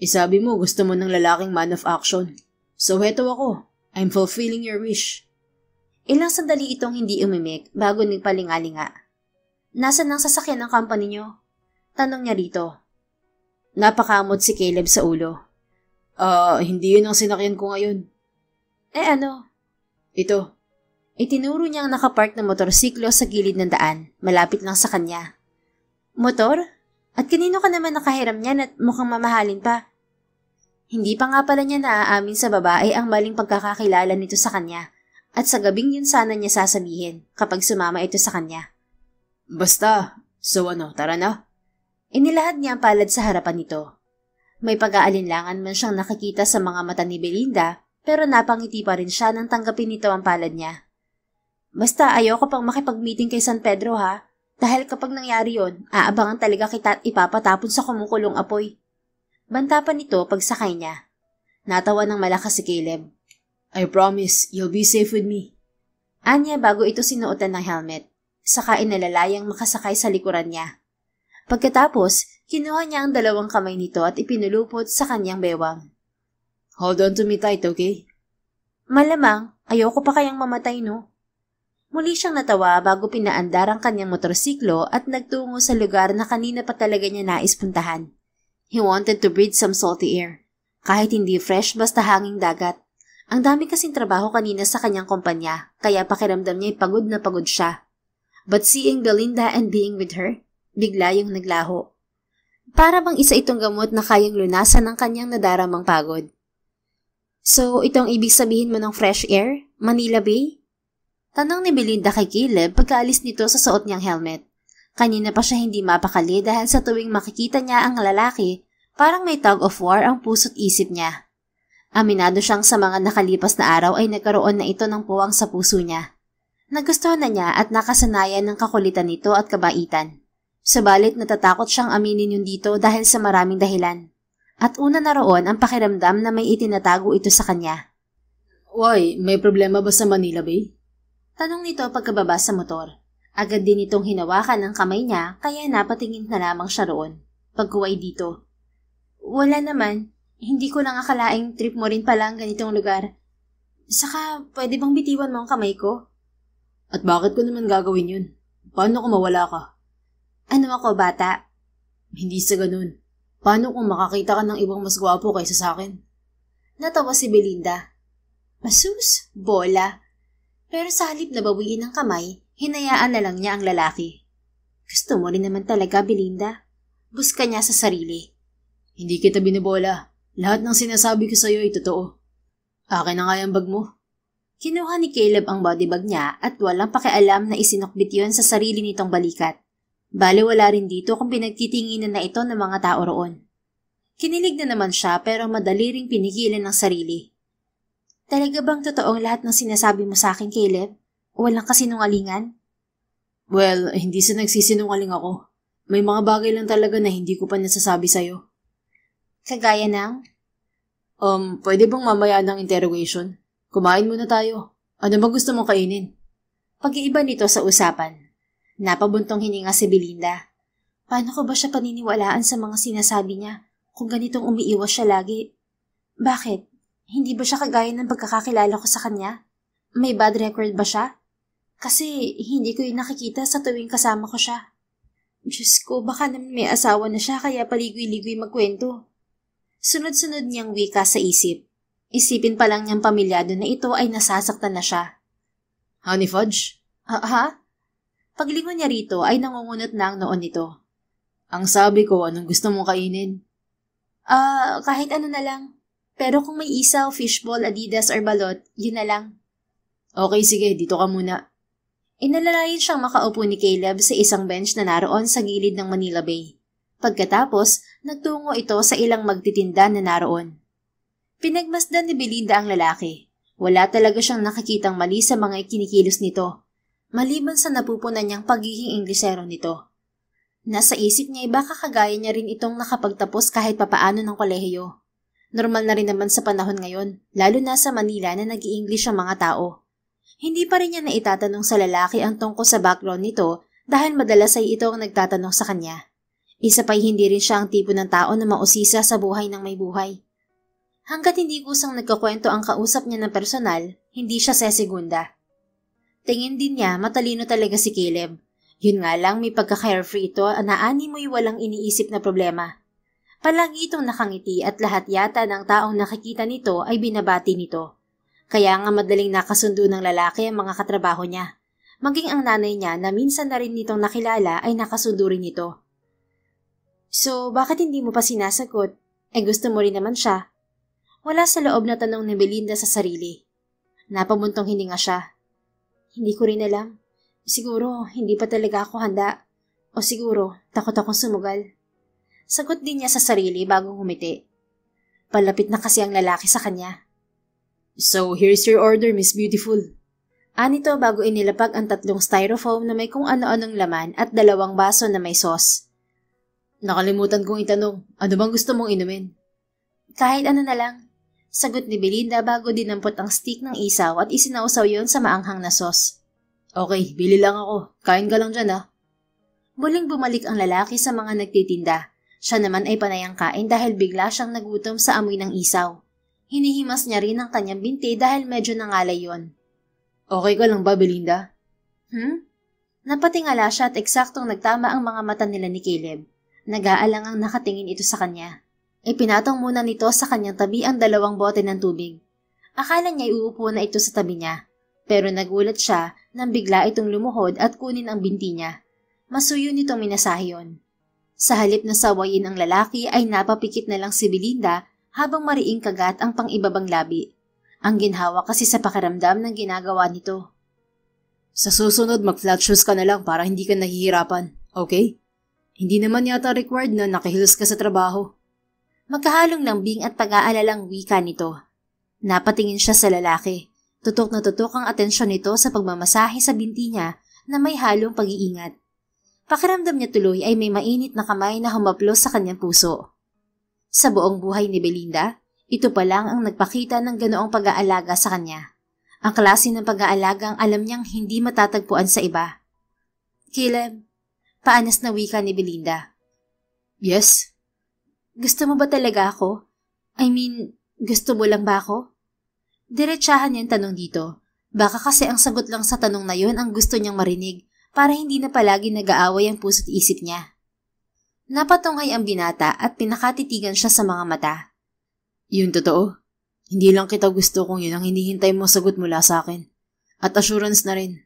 Sabi mo gusto mo ng lalaking man of action. So heto ako. I'm fulfilling your wish. Ilang sandali itong hindi umimik bago nagpalingalinga. Nasaan ang sasakyan ng company niyo? Tanong niya rito. Napakamot si Caleb sa ulo. Hindi yun ang sinakyan ko ngayon. Eh ano? Ito. Itinuro niya ang nakapark na motorsiklo sa gilid ng daan, malapit lang sa kanya. Motor? At kanino ka naman nakahiram niyan at mukhang mamahalin pa? Hindi pa nga pala niya naaamin sa babae ang maling pagkakakilala nito sa kanya at sa gabing yun sana niya sasabihin kapag sumama ito sa kanya. Basta, so tara na? Inilahad niya ang palad sa harapan nito. May pag-aalinlangan man siyang nakikita sa mga mata ni Belinda pero napangiti pa rin siya nang tanggapin nito ang palad niya. Basta ayoko pang makipag-meeting kay San Pedro ha. Dahil kapag nangyari yon, aabangan talaga kita at ipapatapon sa kumukulong apoy. Banta pa nito pagsakay niya. Natawa ng malakas si Caleb. I promise, you'll be safe with me. Anya bago ito sinuotan ng helmet. Saka inalalayang makasakay sa likuran niya. Pagkatapos, kinuha niya ang 2 kamay nito at ipinulupot sa kanyang bewang. Hold on to me tight, okay? Malamang, ayoko pa kayang mamatay, no? Muli siyang natawa bago pinaandar ang kanyang motorsiklo at nagtungo sa lugar na kanina pa talaga niya nais puntahan. He wanted to breathe some salty air. Kahit hindi fresh, basta hanging dagat. Ang dami kasing trabaho kanina sa kanyang kumpanya, kaya pakiramdam niya pagod na pagod siya. But seeing Belinda and being with her, bigla yung naglaho. Para bang isa itong gamot na kayang lunasan ng kanyang nadaramang pagod. So, itong ibig sabihin mo ng fresh air? Manila Bay? Tanong ni Belinda kay Caleb pagkaalis nito sa suot niyang helmet. Kanina pa siya hindi mapakali dahil sa tuwing makikita niya ang lalaki, parang may tug of war ang puso't isip niya. Aminado siyang sa mga nakalipas na araw ay nagkaroon na ito ng puwang sa puso niya. Nagustuhan na niya at nakasanayan ng kakulitan nito at kabaitan. Subalit natatakot siyang aminin yun dito dahil sa maraming dahilan. At una na roon ang pakiramdam na may itinatago ito sa kanya. Why? May problema ba sa Manila Bay? Tanong nito pagkababa sa motor. Agad din itong hinawakan ng kamay niya kaya napatingin na lamang siya roon. Pagkuway dito. Wala naman. Hindi ko lang akalaing trip mo rin pala ang ganitong lugar. Saka, pwede bang bitiwan mo ang kamay ko? At bakit ko naman gagawin yun? Paano kung mawala ka? Ano ako, bata? Hindi sa ganun. Paano kung makakita ka ng ibang mas gwapo kaysa sa akin? Natawa si Belinda. Masus, bola. Pero sa halip na bawiin ng kamay, hinayaan na lang niya ang lalaki. Gusto mo rin naman talaga, Belinda? Buska niya sa sarili. Hindi kita binibola. Lahat ng sinasabi ko sa'yo ay totoo. Akin na nga yung bag mo. Kinuha ni Caleb ang body bag niya at walang pakialam na isinukbit yon sa sarili nitong balikat. Bale wala rin dito kung pinagtitinginan na ito ng mga tao roon. Kinilig na naman siya pero madali ring pinigilan ng sarili. Talaga bang totoong lahat ng sinasabi mo sa akin, Caleb? Walang kasinungalingan? Well, hindi sa nagsisinungaling ako. May mga bagay lang talaga na hindi ko pa nasasabi sa'yo. Kagaya ng? Pwede bang mamaya ng interrogation? Kumain muna tayo. Ano ba gusto mong kainin? Pag-iiba nito sa usapan. Napabuntong hininga si Belinda. Paano ko ba siya paniniwalaan sa mga sinasabi niya kung ganitong umiiwas siya lagi? Bakit? Hindi ba siya kagaya ng pagkakakilala ko sa kanya? May bad record ba siya? Kasi hindi ko yung nakikita sa tuwing kasama ko siya. Diyos ko, baka naman may asawa na siya kaya paligoy-ligoy magkwento. Sunod-sunod niyang wika sa isip. Isipin pa lang niyang pamilyado na ito ay nasasaktan na siya. Honey Fudge? Ha? Paglingon niya rito ay nangungunot na ang noon nito. Ang sabi ko, anong gusto mong kainin? Kahit ano na lang. Pero kung may isaw, fishball, adidas, or balot, yun na lang. Okay, sige, dito ka muna. Inalalayan siyang makaupo ni Caleb sa isang bench na naroon sa gilid ng Manila Bay. Pagkatapos, nagtungo ito sa ilang magtitinda na naroon. Pinagmasdan ni Belinda ang lalaki. Wala talaga siyang nakikitang mali sa mga ikinikilos nito, maliban sa napupunan niyang pagiging Inglesero nito. Nasa isip niya baka kagaya niya rin itong nakapagtapos kahit papaano ng kolehiyo. Normal na rin naman sa panahon ngayon, lalo na sa Manila na nag-i-English ang mga tao. Hindi pa rin niya naitatanong sa lalaki ang tungkol sa background nito dahil madalas ay ito ang nagtatanong sa kanya. Isa pa'y hindi rin siya ang tipo ng tao na mausisa sa buhay ng may buhay. Hanggat hindi kusang nagkakwento ang kausap niya ng personal, hindi siya sesegunda. Tingin din niya matalino talaga si Caleb. Yun nga lang may pagka-carefree ito na animoy walang iniisip na problema. Palagi itong nakangiti at lahat yata ng taong nakikita nito ay binabati nito. Kaya nga madaling nakasundo ng lalaki ang mga katrabaho niya. Maging ang nanay niya na minsan na rin nitong nakilala ay nakasundo rin nito. So, bakit hindi mo pa sinasagot? Gusto mo rin naman siya. Wala sa loob na tanong ni Belinda sa sarili. Napamuntong hininga siya. Hindi ko rin alam. Siguro, hindi pa talaga ako handa. O siguro, takot akong sumugal. Sagot din niya sa sarili bagong humiti. Palapit na kasi ang lalaki sa kanya. So, here's your order, Miss Beautiful. Anito bago inilapag ang 3 styrofoam na may kung ano-anong laman at 2 baso na may sauce. Nakalimutan kong itanong, ano bang gusto mong inumin? Kahit ano na lang. Sagot ni Belinda bago dinampot ang stick ng isaw at isinausaw yon sa maanghang na sauce. Okay, bili lang ako. Kain ka lang dyan ha. Muling bumalik ang lalaki sa mga nagtitinda. Siya naman ay panayang kain dahil bigla siyang nagutom sa amoy ng isaw. Hinihimas niya rin ang kanyang binti dahil medyo nangalay yon. Okay ka lang ba, Belinda? Napatingala siya at eksaktong nagtama ang mga mata nila ni Caleb. Nag-aalangang nakatingin ito sa kanya. Ipinatong muna nito sa kanyang tabi ang 2 bote ng tubig. Akala niya iuupo na ito sa tabi niya. Pero nagulat siya nang bigla itong lumuhod at kunin ang binti niya. Masuyo nitong minasahe yun. Sa halip na sawayin ang lalaki ay napapikit na lang si Belinda habang mariing kagat ang pang-ibabang labi. Ang ginhawa kasi sa pakiramdam ng ginagawa nito. Sa susunod mag-flat shoes ka na lang para hindi ka nahihirapan, okay? Hindi naman yata required na nakaheels ka sa trabaho. Magkahalong lambing at pag-aalalang wika nito. Napatingin siya sa lalaki. Tutok na tutok ang atensyon nito sa pagmamasahe sa binti niya na may halong pag-iingat. Pakiramdam niya tuloy ay may mainit na kamay na humaplos sa kanyang puso. Sa buong buhay ni Belinda, ito pa lang ang nagpakita ng ganoong pag-aalaga sa kanya. Ang klase ng pag-aalagang alam niyang hindi matatagpuan sa iba. Caleb, paanas na wika ni Belinda. Yes? Gusto mo ba talaga ako? I mean, gusto mo lang ba ako? Diretsahan niyang tanong dito. Baka kasi ang sagot lang sa tanong na yon ang gusto niyang marinig para hindi na palagi nag-aaway ang puso't isip niya. Napatunghay ang binata at pinakatitigan siya sa mga mata. Yun totoo. Hindi lang kita gusto kung yun ang hinihintay mo sagot mula sa akin. At assurance na rin.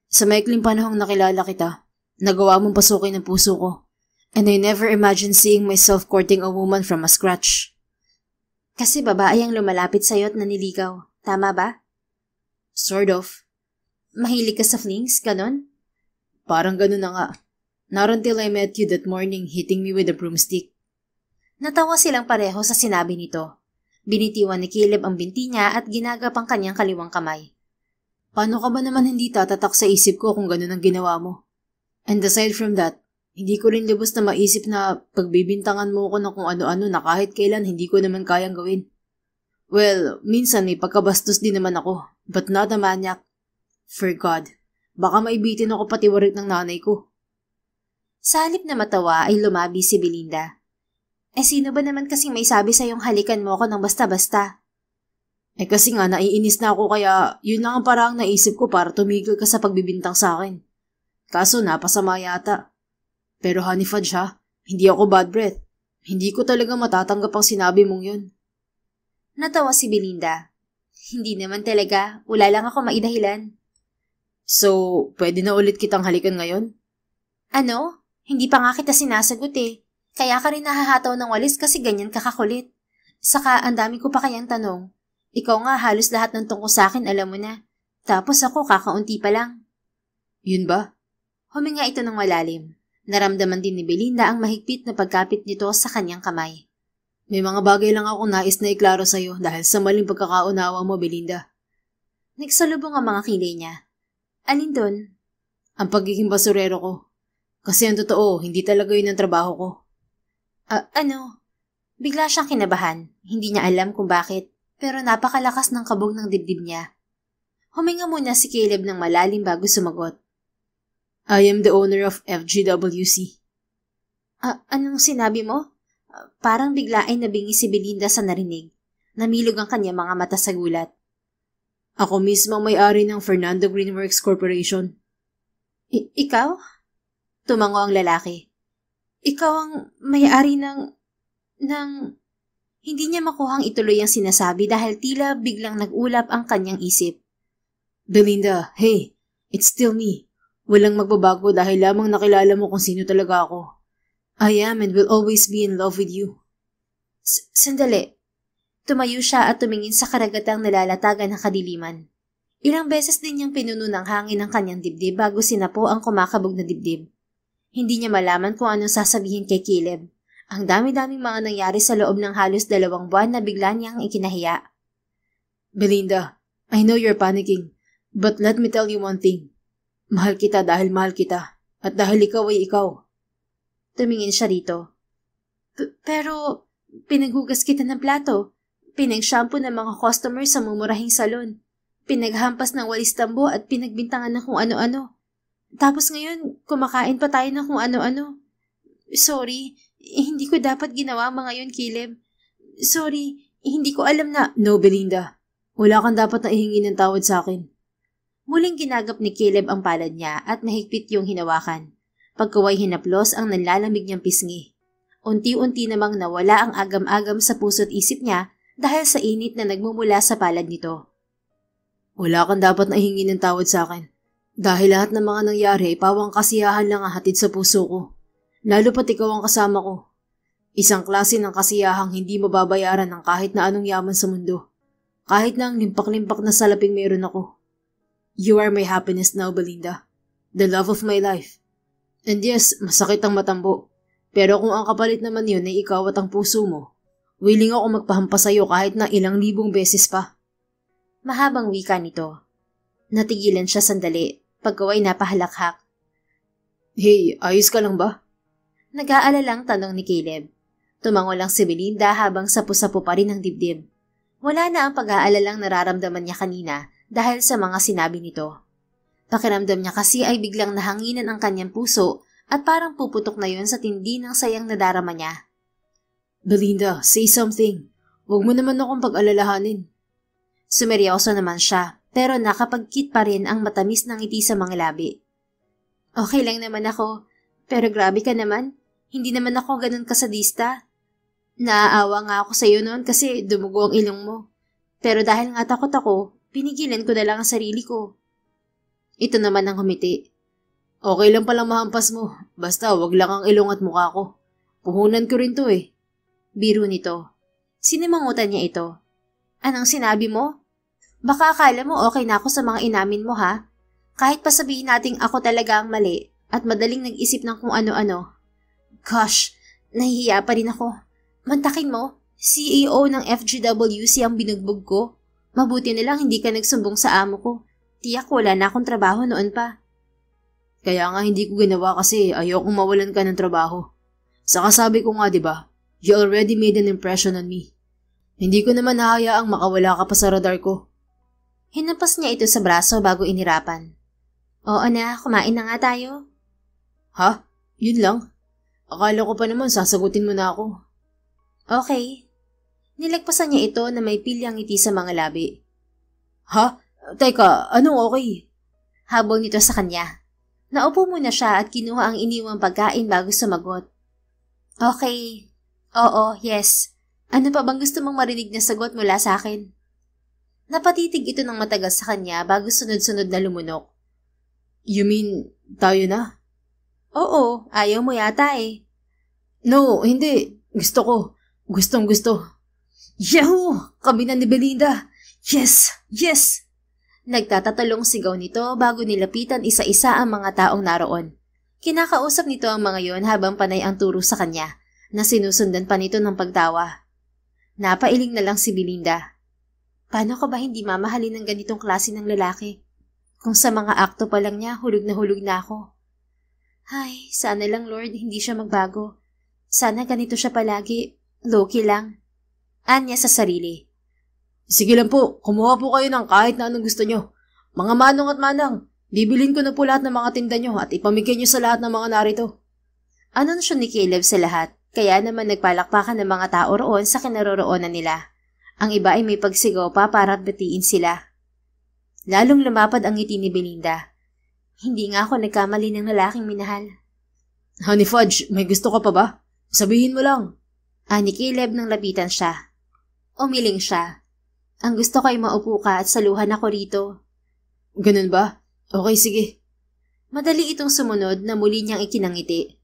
Sa maikling panahong nakilala kita, nagawa mong pasukin ang puso ko. And I never imagined seeing myself courting a woman from a scratch. Kasi babae ang lumalapit sa'yo at naniligaw. Tama ba? Sort of. Mahilig ka sa flings, ganon? Parang ganon na nga. Not until I met you that morning hitting me with a broomstick. Natawa silang pareho sa sinabi nito. Binitiwan ni Caleb ang binti niya at ginagap ang kanyang kaliwang kamay. Paano ka ba naman hindi tatatak sa isip ko kung ganon ang ginawa mo? And aside from that, hindi ko rin lubos na maisip na pagbibintangan mo ko ng kung ano-ano na kahit kailan hindi ko naman kayang gawin. Well, minsan may pagkabastos din naman ako, but not a maniac. For God, baka maibitin ako pati warik ng nanay ko. Sa halip na matawa ay lumabi si Belinda. Sino ba naman kasing may sabi sa'yong halikan mo ako ng basta-basta? Kasi nga naiinis na ako kaya yun lang ang paraang naisip ko para tumigil ka sa pagbibintang sa akin. Kaso napasama yata. Pero honey fudge ha, hindi ako bad breath. Hindi ko talaga matatanggap ang sinabi mong yun. Natawa si Belinda. Hindi naman talaga, wala lang ako maidahilan. So, pwede na ulit kitang halikan ngayon? Ano? Hindi pa nga kita sinasagot eh. Kaya ka rin nahahataw ng walis kasi ganyan kakakulit. Saka ang dami ko pa kayang tanong. Ikaw nga halos lahat ng tungkol sa akin alam mo na. Tapos ako kakaunti pa lang. Yun ba? Huminga ito ng malalim. Naramdaman din ni Belinda ang mahigpit na pagkapit nito sa kanyang kamay. May mga bagay lang akong nais na iklaro sa'yo dahil sa maling pagkakaunawa mo, Belinda. Nagsalubong ang mga kilay niya. Alin doon? Ang pagiging basurero ko. Kasi ang totoo, hindi talaga yun ang trabaho ko. Ano? Bigla siyang kinabahan. Hindi niya alam kung bakit, pero napakalakas ng kabog ng dibdib niya. Huminga muna si Caleb ng malalim bago sumagot. I am the owner of FGWC. Anong sinabi mo? Parang bigla ay nabingi si Belinda sa narinig. Namilog ang kanya mga mata sa gulat. Ako mismo ang may-ari ng Fernando Greenworks Corporation. Ikaw? Tumango ang lalaki. Ikaw ang may-ari ng... Hindi niya makuhang ituloy ang sinasabi dahil tila biglang nag-ulap ang kanyang isip. Belinda, hey, it's still me. Walang magbabago dahil lamang nakilala mo kung sino talaga ako. I am and will always be in love with you. Sandali. Tumayo siya at tumingin sa karagatang nalalatagan ng kadiliman. Ilang beses din niyang pinuno ng hangin ang kanyang dibdib bago sinapo ang kumakabog na dibdib. Hindi niya malaman kung anong sasabihin kay Caleb. Ang dami-daming mga nangyari sa loob ng halos 2 buwan na bigla niyang ikinahiya. Belinda, I know you're panicking, But let me tell you one thing. Mahal kita dahil mahal kita. At dahil ikaw ay ikaw. Tumingin siya rito. Pero, pinaghugas kita ng plato. Pinag-shampoo ng mga customer sa mumurahing salon. Pinaghampas ng walis tambo at pinagbintangan ng kung ano-ano. Tapos ngayon, kumakain pa tayo ng kung ano-ano. Sorry, hindi ko dapat ginawa mga yun, Caleb. Sorry, hindi ko alam na... No, Belinda. Wala kang dapat na ihingi ng tawad sa akin. Muling ginagap ni Caleb ang palad niya at mahigpit yung hinawakan. Pagkaway hinaplos ang nanlalamig niyang pisngi. Unti-unti namang nawala ang agam-agam sa puso't isip niya dahil sa init na nagmumula sa palad nito. Wala kang dapat na ihingi ng tawad sa akin. Dahil lahat ng mga nangyari ay pawang kasiyahan lang ang hatid sa puso ko. Lalo pat ikaw ang kasama ko. Isang klase ng kasiyahang hindi mababayaran ng kahit na anong yaman sa mundo. Kahit na ang limpak-limpak na salaping meron ako. You are my happiness now, Belinda. The love of my life. And yes, masakit ang matambo. Pero kung ang kapalit naman yun ay ikaw at ang puso mo, willing ako magpahampas sa'yo kahit na ilang libong beses pa. Mahabang wika nito. Natigilan siya sandali, pagkaway napahalakhak. Hey, ayos ka lang ba? Nag-aalalang tanong ni Caleb. Tumango lang si Belinda habang sapu-sapu pa rin ang dibdib. Wala na ang pag-aalalang nararamdaman niya kanina dahil sa mga sinabi nito. Pakiramdam niya kasi ay biglang nahanginan ang kanyang puso at parang puputok na yun sa tindi ng sayang nadarama niya. Belinda, say something. Huwag mo naman akong pag-alalahanin. Sumeryoso naman siya, pero nakapagkit pa rin ang matamis ng ngiti sa mga labi. Okay lang naman ako, pero grabe ka naman. Hindi naman ako ganun kasadista. Naaawa nga ako sa iyo noon kasi dumugo ang ilong mo. Pero dahil nga takot ako, pinigilan ko na lang ang sarili ko. Ito naman ang humiti. Okay lang palang mahampas mo. Basta wag lang ang ilong at mukha ko. Puhunan ko rin to eh. Biro nito. Sinimangutan niya ito. Anong sinabi mo? Baka akala mo okay na ako sa mga inamin mo ha? Kahit pa sabihin nating ako talaga ang mali at madaling nag-isip ng kung ano-ano. Gosh, nahihiya pa rin ako. Mantakin mo, CEO ng FGWC ang binugbog ko. Mabuti na lang hindi ka nagsumbong sa amo ko. Tiyak wala na akong trabaho noon pa. Kaya nga hindi ko ginawa kasi ayokong mawalan ka ng trabaho. Saka sabi ko nga diba, you already made an impression on me. Hindi ko naman hahayaang makawala ka pa sa radar ko. Hinampas niya ito sa braso bago inirapan. Oo na, kumain na nga tayo. Ha? Yun lang? Akala ko pa naman sasagutin mo na ako. Okay. Nilagpasan niya ito na may pilyang ngiti sa mga labi. Ha? Teka, anong okay? Habol nito sa kanya. Naupo muna siya at kinuha ang iniwang pagkain bago sumagot. Okay. Oo, yes. Ano pa bang gusto mong marinig na sagot mula sa akin? Napatitig ito ng matagal sa kanya bago sunod-sunod na lumunok. You mean, tayo na? Oo, ayaw mo yata eh. No, hindi. Gusto ko. Gustong gusto. Yahoo! Kami na ni Belinda. Yes! Yes! Nagtatatalong sigaw nito bago nilapitan isa-isa ang mga taong naroon. Kinakausap nito ang mga yon habang panay ang turo sa kanya, na sinusundan pa nito ng pagtawa. Napailing na lang si Belinda. Paano ko ba hindi mamahalin ng ganitong klase ng lalaki? Kung sa mga akto pa lang niya, hulog na ako. Ay, sana lang Lord hindi siya magbago. Sana ganito siya palagi. Low-key lang. Anya sa sarili. Sige lang po, kumuha po kayo ng kahit na anong gusto nyo. Mga manong at manang, bibilin ko na po lahat ng mga tinda nyo at ipamigay nyo sa lahat ng mga narito. Anunsyo ni Caleb sa lahat, kaya naman nagpalakpakan ng mga tao roon sa kinaroroonan nila. Ang iba ay may pagsigaw pa para batiin sila. Lalong lumapad ang ngiti ni Belinda. Hindi nga ako nagkamali ng lalaking minahal. Honey Fudge, may gusto ka pa ba? Sabihin mo lang. Ni Caleb nang lapitan siya. Umiling siya. Ang gusto ko ay maupo ka at saluhan ako rito. Ganun ba? Okay, sige. Madali itong sumunod na muli niyang ikinangiti.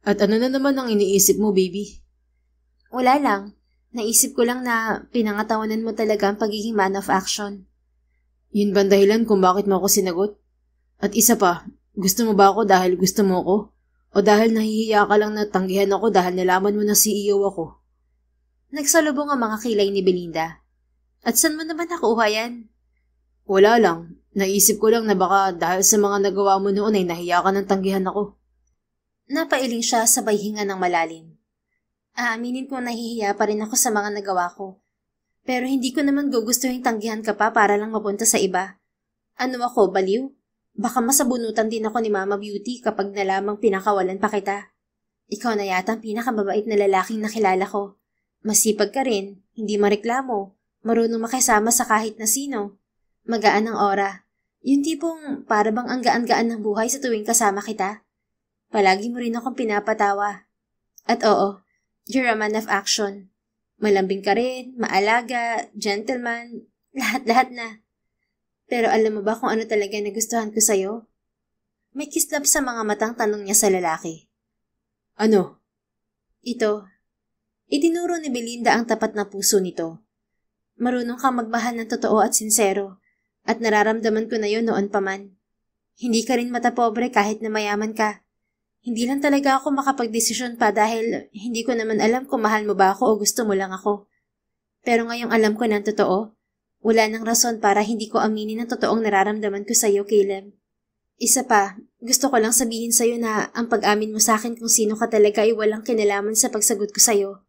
At ano na naman ang iniisip mo, baby? Wala lang. Naisip ko lang na pinangatawanan mo talaga ang pagiging man of action. Yun ba dahilan kung bakit mo ako sinagot? At isa pa, gusto mo ba ako dahil gusto mo ako? O dahil nahihiya ka lang na tanggihan ako dahil nalaman mo na CEO ako? Nagsalubong ang mga kilay ni Belinda. At saan mo naman nakuha yan? Wala lang. Naisip ko lang na baka dahil sa mga nagawa mo noon ay nahiya ka ng tanggihan ako. Napailing siya sabay hinga ng malalim. Aaminin ko nahihiya pa rin ako sa mga nagawa ko. Pero hindi ko naman gugustuhin tanggihan ka pa para lang mapunta sa iba. Ano ako, baliw? Baka masabunutan din ako ni Mama Beauty kapag nalamang pinakawalan pa kita. Ikaw na yata ang pinakamabait na lalaking nakilala ko. Masipag ka rin, hindi mareklamo, marunong makisama sa kahit na sino. Magaan ang aura. Yung tipong para bang ang gaan-gaan ng buhay sa tuwing kasama kita. Palagi mo rin akong pinapatawa. At oo, you're a man of action. Malambing ka rin, maalaga, gentleman, lahat-lahat na. Pero alam mo ba kung ano talaga nagustuhan ko sa'yo? May kislap sa mga matang tanong niya sa lalaki. Ano? Ito. Itinuro ni Belinda ang tapat na puso nito. Marunong kang magmahal ng totoo at sinsero. At nararamdaman ko na yun noon pa man. Hindi ka rin matapobre kahit na mayaman ka. Hindi lang talaga ako makapagdesisyon pa dahil hindi ko naman alam kung mahal mo ba ako o gusto mo lang ako. Pero ngayong alam ko ng totoo, wala nang rason para hindi ko aminin ang totoong nararamdaman ko sa iyo, Caleb. Isa pa, gusto ko lang sabihin sa iyo na ang pag-amin mo sa akin kung sino ka talaga ay walang kinalaman sa pagsagot ko sa iyo.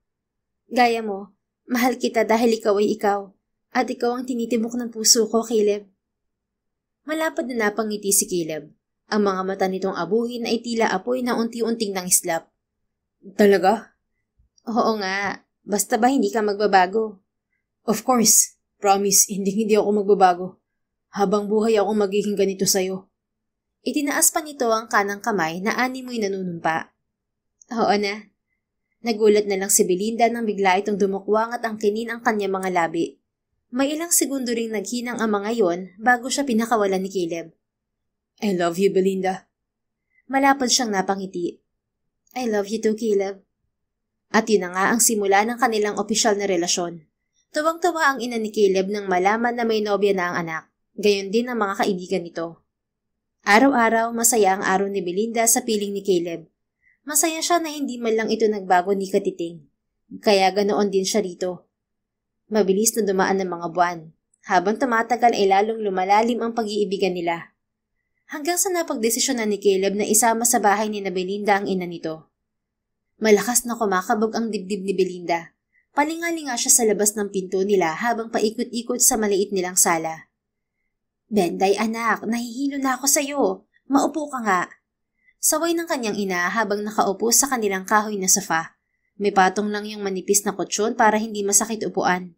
Gaya mo, mahal kita dahil ikaw ay ikaw. At ikaw ang tinitibok ng puso ko, Caleb. Malapad na napangiti si Caleb. Ang mga mata nitong abuhin ay tila apoy na unti-unting nangislap. Talaga? Oo nga. Basta ba hindi ka magbabago? Of course. Promise, hindi ako magbabago. Habang buhay ako magiging ganito sa'yo. Itinaas pa nito ang kanang kamay na animoy nanunumpa. Oo na. Nagulat na lang si Belinda nang bigla itong dumukwang at angkinin ang kanyang mga labi. May ilang segundo ring naghinang ang mga yon bago siya pinakawalan ni Caleb. I love you, Belinda. Malapad siyang napangiti. I love you too, Caleb. At yun na nga ang simula ng kanilang opisyal na relasyon. Tuwang-tuwa ang ina ni Caleb nang malaman na may nobya na ang anak. Gayon din ang mga kaibigan nito. Araw-araw masaya ang araw ni Belinda sa piling ni Caleb. Masaya siya na hindi man lang ito nagbago ni Katiting. Kaya ganoon din siya rito. Mabilis na dumaan ng mga buwan. Habang tumatagal ay lalong lumalalim ang pag-iibigan nila. Hanggang sa napagdesisyonan ni Caleb na isama sa bahay ni Belinda ang ina nito. Malakas na kumakabog ang dibdib ni Belinda. Palingali nga siya sa labas ng pinto nila habang paikot-ikot sa maliit nilang sala. Benday anak, nahihilo na ako sa'yo. Maupo ka nga. Saway ng kanyang ina habang nakaupo sa kanilang kahoy na sofa. May patong lang yung manipis na kutsyon para hindi masakit upuan.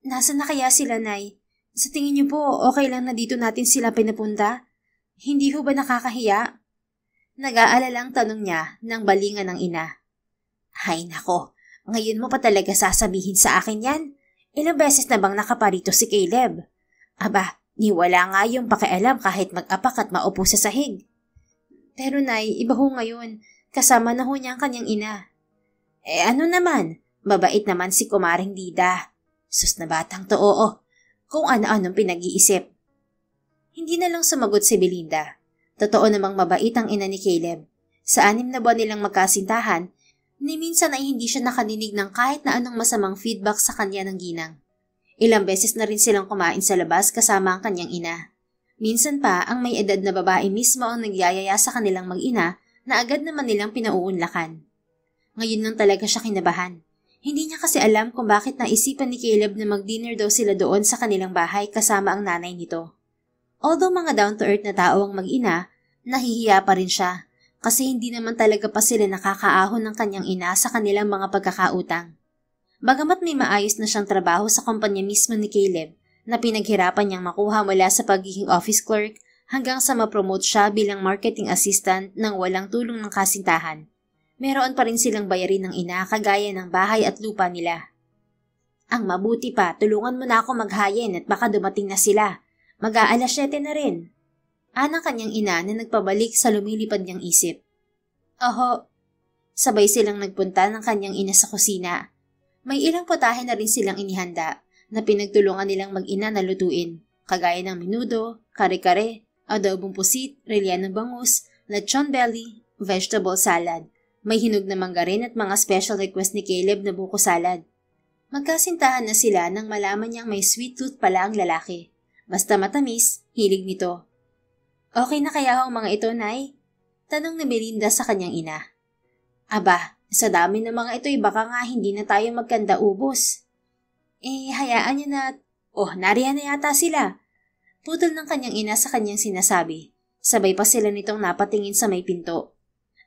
Nasaan na kaya sila, Nay? Sa tingin niyo po, okay lang na dito natin sila pinapunta? Hindi ho ba nakakahiya? Nag-aalalang tanong niya nang balingan ng ina. Hay nako, ngayon mo pa talaga sasabihin sa akin yan? Ilang beses na bang nakaparito si Caleb? Aba, niwala nga yung pakialam kahit mag-apak at maupo sa sahig. Pero Nay, iba ho ngayon. Kasama na ho niya ang kanyang ina. Ano naman? Mabait naman si Kumaring Dida. Sus na batang to, oo. Kung ano-anong pinag-iisip. Hindi na lang sumagot si Belinda. Totoo namang mabait ang ina ni Caleb. Sa 6 na buwan nilang magkasintahan, ni minsan ay hindi siya nakaninig ng kahit na anong masamang feedback sa kanya ng ginang. Ilang beses na rin silang kumain sa labas kasama ang kanyang ina. Minsan pa, ang may edad na babae mismo ang nagyayaya sa kanilang mag-ina na agad naman nilang pinauunlakan. Ngayon lang talaga siya kinabahan. Hindi niya kasi alam kung bakit naisipan ni Caleb na mag-dinner daw sila doon sa kanilang bahay kasama ang nanay nito. Although mga down-to-earth na tao ang mag-ina, nahihiya pa rin siya kasi hindi naman talaga pa sila nakakaahon ng kanyang ina sa kanilang mga pagkakautang. Bagamat may maayos na siyang trabaho sa kumpanya mismo ni Caleb na pinaghirapan niyang makuha mula sa pagiging office clerk hanggang sa ma-promote siya bilang marketing assistant nang walang tulong ng kasintahan. Meron pa rin silang bayarin ng ina kagaya ng bahay at lupa nila. Ang mabuti pa, tulungan mo na ako maghayin at baka dumating na sila. Mag-aalas 7 na rin. Anang kanyang ina na nagpabalik sa lumilipad niyang isip. Oho. Sabay silang nagpunta ng kanyang ina sa kusina. May ilang putahe na rin silang inihanda na pinagtulungan nilang mag-ina na lutuin, kagaya ng menudo, kare-kare, adobong pusit, relyan ng bangus, lechon belly, vegetable salad. May hinog na manggarin at mga special request ni Caleb na buko salad. Magkasintahan na sila nang malaman niyang may sweet tooth pala ang lalaki. Basta matamis, hilig nito. Okay na kaya ang mga ito, Nay? Tanong ni Belinda sa kanyang ina. Aba, sa dami ng mga ito'y baka nga hindi na tayo magkanda ubos. Hayaan niyo na. Nariyan na yata sila. Putol ng kanyang ina sa kanyang sinasabi. Sabay pa sila nitong napatingin sa may pinto.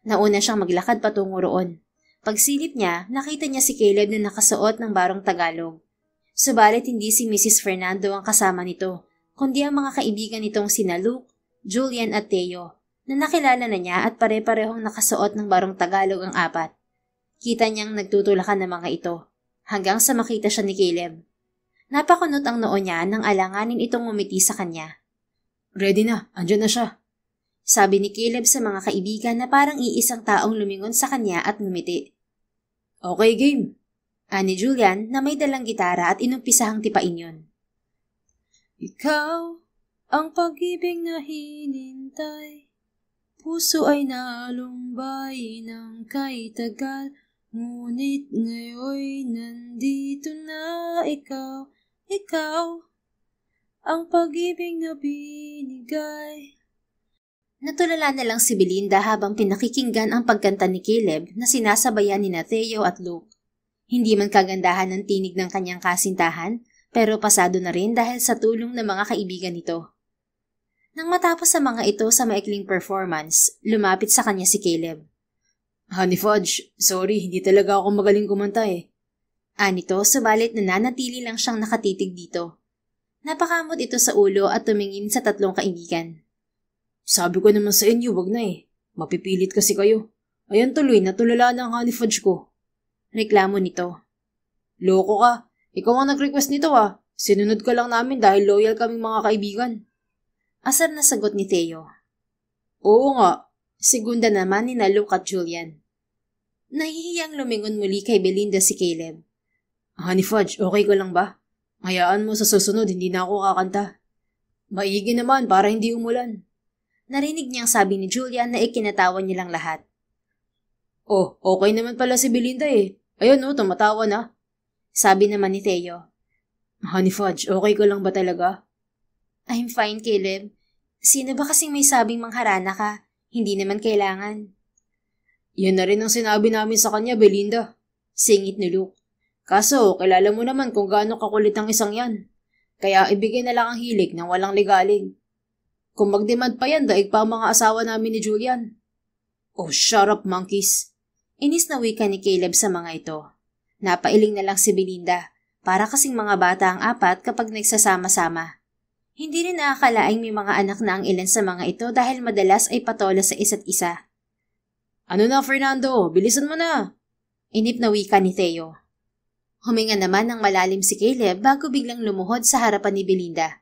Nauna siyang maglakad patungo roon. Pagsilip niya, nakita niya si Caleb na nakasuot ng barong Tagalog. Subalit hindi si Mrs. Fernando ang kasama nito, kundi ang mga kaibigan nitong sina Luke, Julian at Theo, na nakilala na niya at pare-parehong nakasuot ng barong Tagalog ang apat. Kita niyang nagtutulakan ng mga ito, hanggang sa makita siya ni Caleb. Napakunot ang noo niya nang alanganin itong ngumiti sa kanya. Ready na, andyan na siya. Sabi ni Caleb sa mga kaibigan na parang iisang taong lumingon sa kanya at ngumiti. Okay, game. Ani Julian na may dalang gitara at inumpisahang tipain yun. Ikaw ang pag-ibig na hinintay, puso ay nalumbay ng kay tagal, ngunit ngayon nandito na ikaw, ang pag-ibig na binigay. Natulala na lang si Belinda habang pinakikinggan ang pagkanta ni Caleb na sinasabayan ni Theo at Luke. Hindi man kagandahan ng tinig ng kanyang kasintahan, pero pasado na rin dahil sa tulong ng mga kaibigan nito. Nang matapos sa mga ito sa maikling performance, lumapit sa kanya si Caleb. Honey Fudge, sorry, hindi talaga ako magaling kumanta eh. Anito, subalit nananatili lang siyang nakatitig dito. Napakamot ito sa ulo at tumingin sa tatlong kaibigan. Sabi ko naman sa inyo, wag na eh. Mapipilit kasi kayo. Ayan tuloy, natulala na ang honey fudge ko. Reklamo nito. Loko ka. Ikaw ang nag-request nito ah. Sinunod ka lang namin dahil loyal kaming mga kaibigan. Asar na sagot ni Theo. Oo nga. Segunda naman ni Luke at Julian. Nahihiyang lumingon muli kay Belinda si Caleb. Honey Fudge, okay ka lang ba? Hayaan mo sa susunod, hindi na ako kakanta. Maigi naman para hindi umulan. Narinig niyang sabi ni Julian na ikinatawan nilang lahat. Okay naman pala si Belinda eh. Ayun tumatawa na. Sabi naman ni Theo. Honey Fudge, okay ka lang ba talaga? I'm fine, Caleb. Sino ba kasing may sabing mangharana ka? Hindi naman kailangan. Yun na rin ang sinabi namin sa kanya, Belinda. Singit ni Luke. Kaso, kilala mo naman kung gaano kakulit ang isang yan. Kaya ibigay na lang ang hilig ng walang ligalig. Kung mag-demand pa yan, daig pa ang mga asawa namin ni Julian. Shut up, monkeys. Inis na wika ni Caleb sa mga ito. Napailing na lang si Belinda, para kasing mga bata ang apat kapag nagsasama-sama. Hindi rin nakakalaing may mga anak na ang ilan sa mga ito dahil madalas ay patola sa isa't isa. Ano na, Fernando? Bilisan mo na! Inip na wika ni Theo. Huminga naman ng malalim si Caleb bago biglang lumuhod sa harapan ni Belinda.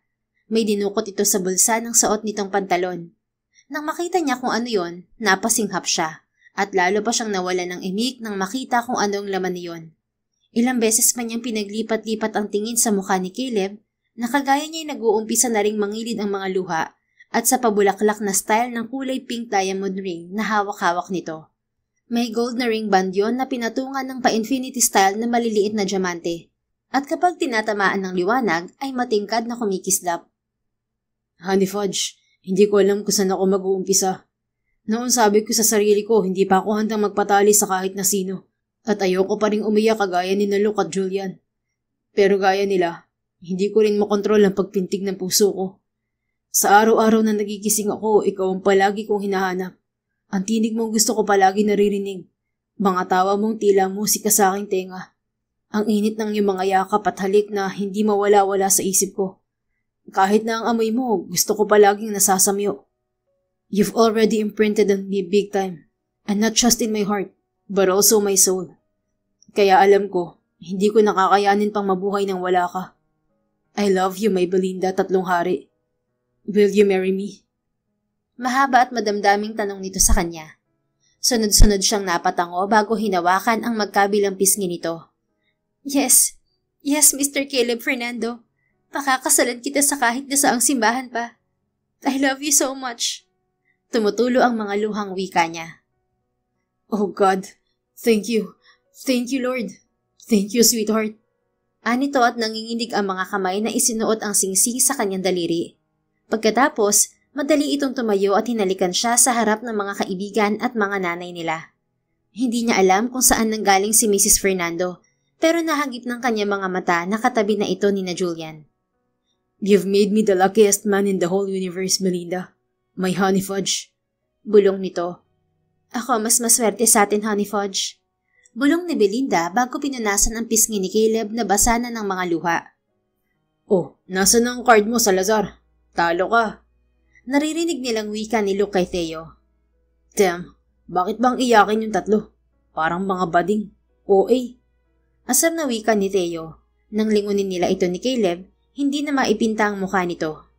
May dinukot ito sa bulsa ng suot nitong pantalon. Nang makita niya kung ano yon, napasinghap siya, at lalo pa siyang nawala ng imik nang makita kung anong laman niyon. Ilang beses pa niyang pinaglipat-lipat ang tingin sa mukha ni Caleb, na kagaya niya'y nag-uumpisa na ring mangilid ang mga luha, at sa pabulaklak na style ng kulay pink diamond ring na hawak-hawak nito. May gold na ring band yon na pinatungan ng pa-infinity style na maliliit na diamante, at kapag tinatamaan ng liwanag ay matingkad na kumikislap. Honey Fudge, hindi ko alam kung saan ako mag-uumpisa. Noon sabi ko sa sarili ko, hindi pa ako handang magpatali sa kahit na sino. At ayoko pa rin umiyak kagaya ni Luke at Julian. Pero gaya nila, hindi ko rin makontrol ang pagpintig ng puso ko. Sa araw-araw na nagigising ako, ikaw ang palagi kong hinahanap. Ang tinig mong gusto ko palagi naririnig. Mga tawa mong tila musika sa aking tenga. Ang init ng iyong mga yakap at halik na hindi mawala-wala sa isip ko. Kahit na ang amoy mo, gusto ko palaging nasasamyo. You've already imprinted on me big time. And not just in my heart, but also my soul. Kaya alam ko, hindi ko nakakayanin pang mabuhay nang wala ka. I love you, my Belinda, tatlong hari. Will you marry me? Mahaba at madamdaming tanong nito sa kanya. Sunod-sunod siyang napatango bago hinawakan ang magkabilang pisngi nito. Yes, Mr. Caleb Fernando. Pakakasalan kita sa kahit na saang simbahan pa. I love you so much. Tumutulo ang mga luhang wika niya. Oh God, thank you. Thank you, Lord. Thank you, sweetheart. Anito at nanginginig ang mga kamay na isinuot ang singsing sa kanyang daliri. Pagkatapos, madali itong tumayo at hinalikan siya sa harap ng mga kaibigan at mga nanay nila. Hindi niya alam kung saan nanggaling si Mrs. Fernando, pero nahagip ng kanyang mga mata na katabi na ito ni na Julian. You've made me the luckiest man in the whole universe, Melinda. My honey fudge. Bulong nito. Ako mas maswerte sa atin, honey fudge. Bulong ni Belinda bago pinunasan ang pisngi ni Caleb na basa na ng mga luha. Oh, nasa na ang card mo, Salazar? Talo ka. Naririnig nilang wika ni Luke kay Theo. Damn, bakit bang iyakin yung tatlo? Parang mga bading. OA. Asar na wika ni Theo. Nang lingunin nila ito ni Caleb, hindi na maipinta ang mukha nito.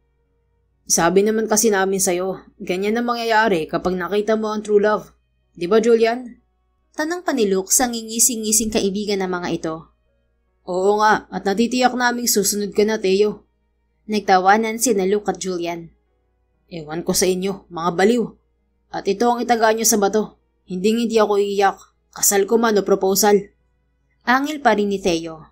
Sabi naman kasi namin sa'yo, ganyan na mangyayari kapag nakita mo ang true love. Di ba, Julian? Tanong pa ni Luke sa ngingising-ngising kaibigan ng mga ito. Oo nga, at natitiyak naming susunod ka na, Theo. Nagtawanan sina Luke at Julian. Ewan ko sa inyo, mga baliw. At ito ang itaga nyo sa bato. Hindi ako iiyak. Kasal ko man o proposal. Angil pa rin ni Theo.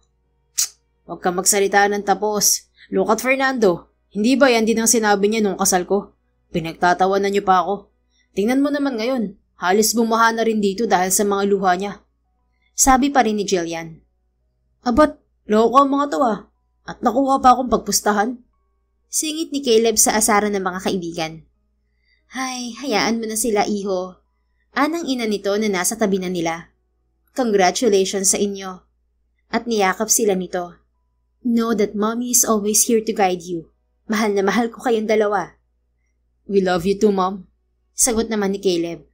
Huwag kang magsalita ng tapos. Look at Fernando. Hindi ba yan din ang sinabi niya nung kasal ko? Pinagtatawanan niyo pa ako. Tingnan mo naman ngayon. Halos bumaha na rin dito dahil sa mga luha niya. Sabi pa rin ni Jillian. Abat, loko ang mga to ah. At nakuha pa akong pagpustahan. Singit ni Caleb sa asaran ng mga kaibigan. Hay, hayaan mo na sila, iho. Anang ina nito na nasa tabi na nila. Congratulations sa inyo. At niyakap sila nito. Know that mommy is always here to guide you. Mahal na mahal ko kayong dalawa. We love you too, mom. Sagot naman ni Caleb.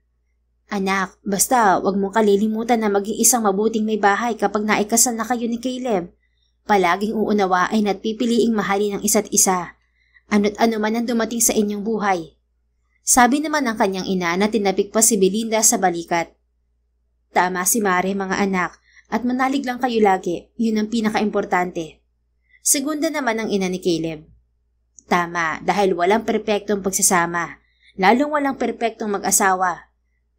Anak, basta wag mong kalilimutan na maging isang mabuting may bahay kapag naikasal na kayo ni Caleb. Palaging uunawain at pipiliing mahalin ang isa't isa. Ano't ano man ang dumating sa inyong buhay. Sabi naman ng kanyang ina na tinapik pa si Belinda sa balikat. Tama si Mare, mga anak, at manalig lang kayo lagi, yun ang pinaka-importante. Segunda naman ang ina ni Caleb. Tama, dahil walang perpektong pagsasama, lalong walang perpektong mag-asawa.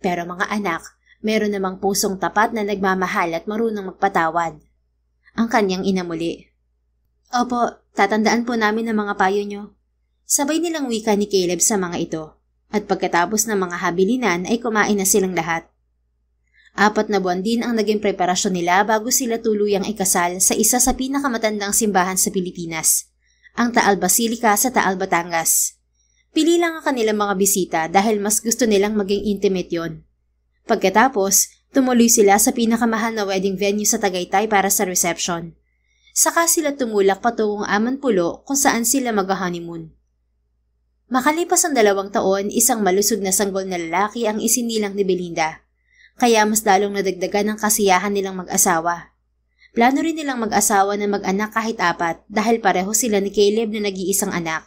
Pero mga anak, meron namang pusong tapat na nagmamahal at marunong magpatawad. Ang kanyang ina muli. Opo, tatandaan po namin ang mga payo nyo. Sabay nilang wika ni Caleb sa mga ito, at pagkatapos ng mga habilinan ay kumain na silang lahat. 4 na buwan din ang naging preparasyon nila bago sila tuluyang ikasal sa isa sa pinakamatandang simbahan sa Pilipinas, ang Taal Basilica sa Taal, Batangas. Pili lang ang kanilang mga bisita dahil mas gusto nilang maging intimate yon. Pagkatapos, tumuloy sila sa pinakamahal na wedding venue sa Tagaytay para sa reception. Saka sila tumulak patungong Amanpulo kung saan sila mag-honeymoon. Makalipas ang 2 taon, isang malusog na sanggol na lalaki ang isinilang ni Belinda. Kaya mas lalong nadagdagan ang kasiyahan nilang mag-asawa. Plano rin nilang mag-asawa na mag-anak kahit 4 dahil pareho sila ni Caleb na nag-iisang anak.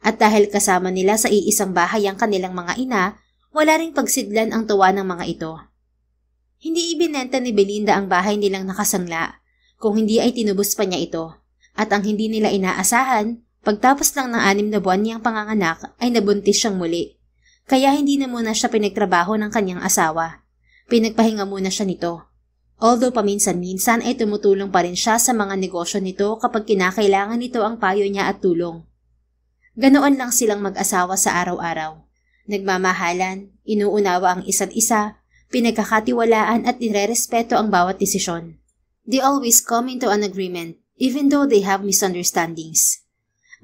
At dahil kasama nila sa iisang bahay ang kanilang mga ina, wala ring pagsidlan ang tuwa ng mga ito. Hindi ibinenta ni Belinda ang bahay nilang nakasangla, kung hindi ay tinubos pa niya ito. At ang hindi nila inaasahan, pagtapos lang ng 6 na buwan niyang panganganak ay nabuntis siyang muli. Kaya hindi na muna siya pinagtrabaho ng kanyang asawa. Pinagpahinga muna siya nito. Although paminsan-minsan ay tumutulong pa rin siya sa mga negosyo nito kapag kinakailangan nito ang payo niya at tulong. Ganoon lang silang mag-asawa sa araw-araw. Nagmamahalan, inuunawa ang isa't isa, pinagkakatiwalaan at nirerespeto ang bawat desisyon. They always come into an agreement, even though they have misunderstandings.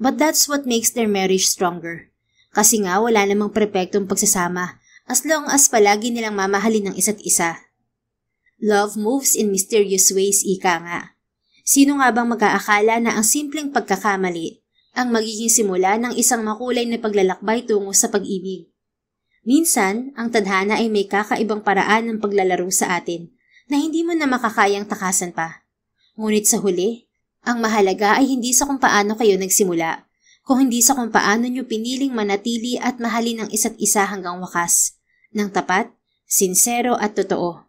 But that's what makes their marriage stronger. Kasi nga wala namang perpektong pagsasama, as long as palagi nilang mamahalin ng isa't isa. Love moves in mysterious ways, ika nga. Sino nga bang mag-aakala na ang simpleng pagkakamali ang magiging simula ng isang makulay na paglalakbay tungo sa pag-ibig? Minsan, ang tadhana ay may kakaibang paraan ng paglalaro sa atin na hindi mo na makakayang takasan pa. Ngunit sa huli, ang mahalaga ay hindi sa kung paano kayo nagsimula, kung hindi sa kung paano nyo piniling manatili at mahalin ang isa't isa hanggang wakas, ng tapat, sinsero at totoo.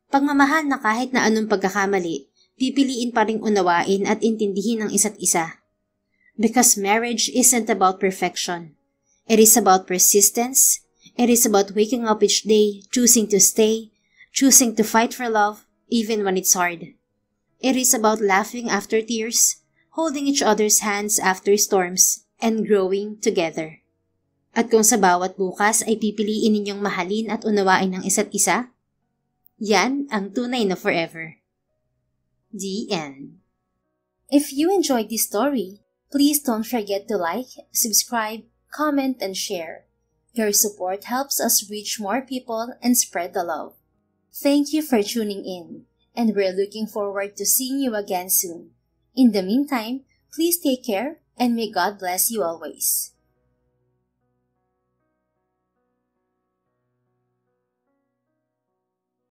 Pagmamahal na kahit na anong pagkakamali, pipiliin pa ring unawain at intindihin ang isa't isa. Because marriage isn't about perfection. It is about persistence. It is about waking up each day, choosing to stay, choosing to fight for love, even when it's hard. It is about laughing after tears, holding each other's hands after storms, and growing together. At kung sa bawat bukas ay pipiliin ninyong mahalin at unawain ang isa't isa, yan ang tunay na forever. The end. If you enjoyed this story, please don't forget to like, subscribe, comment, and share. Your support helps us reach more people and spread the love. Thank you for tuning in, and we're looking forward to seeing you again soon. In the meantime, please take care and may God bless you always.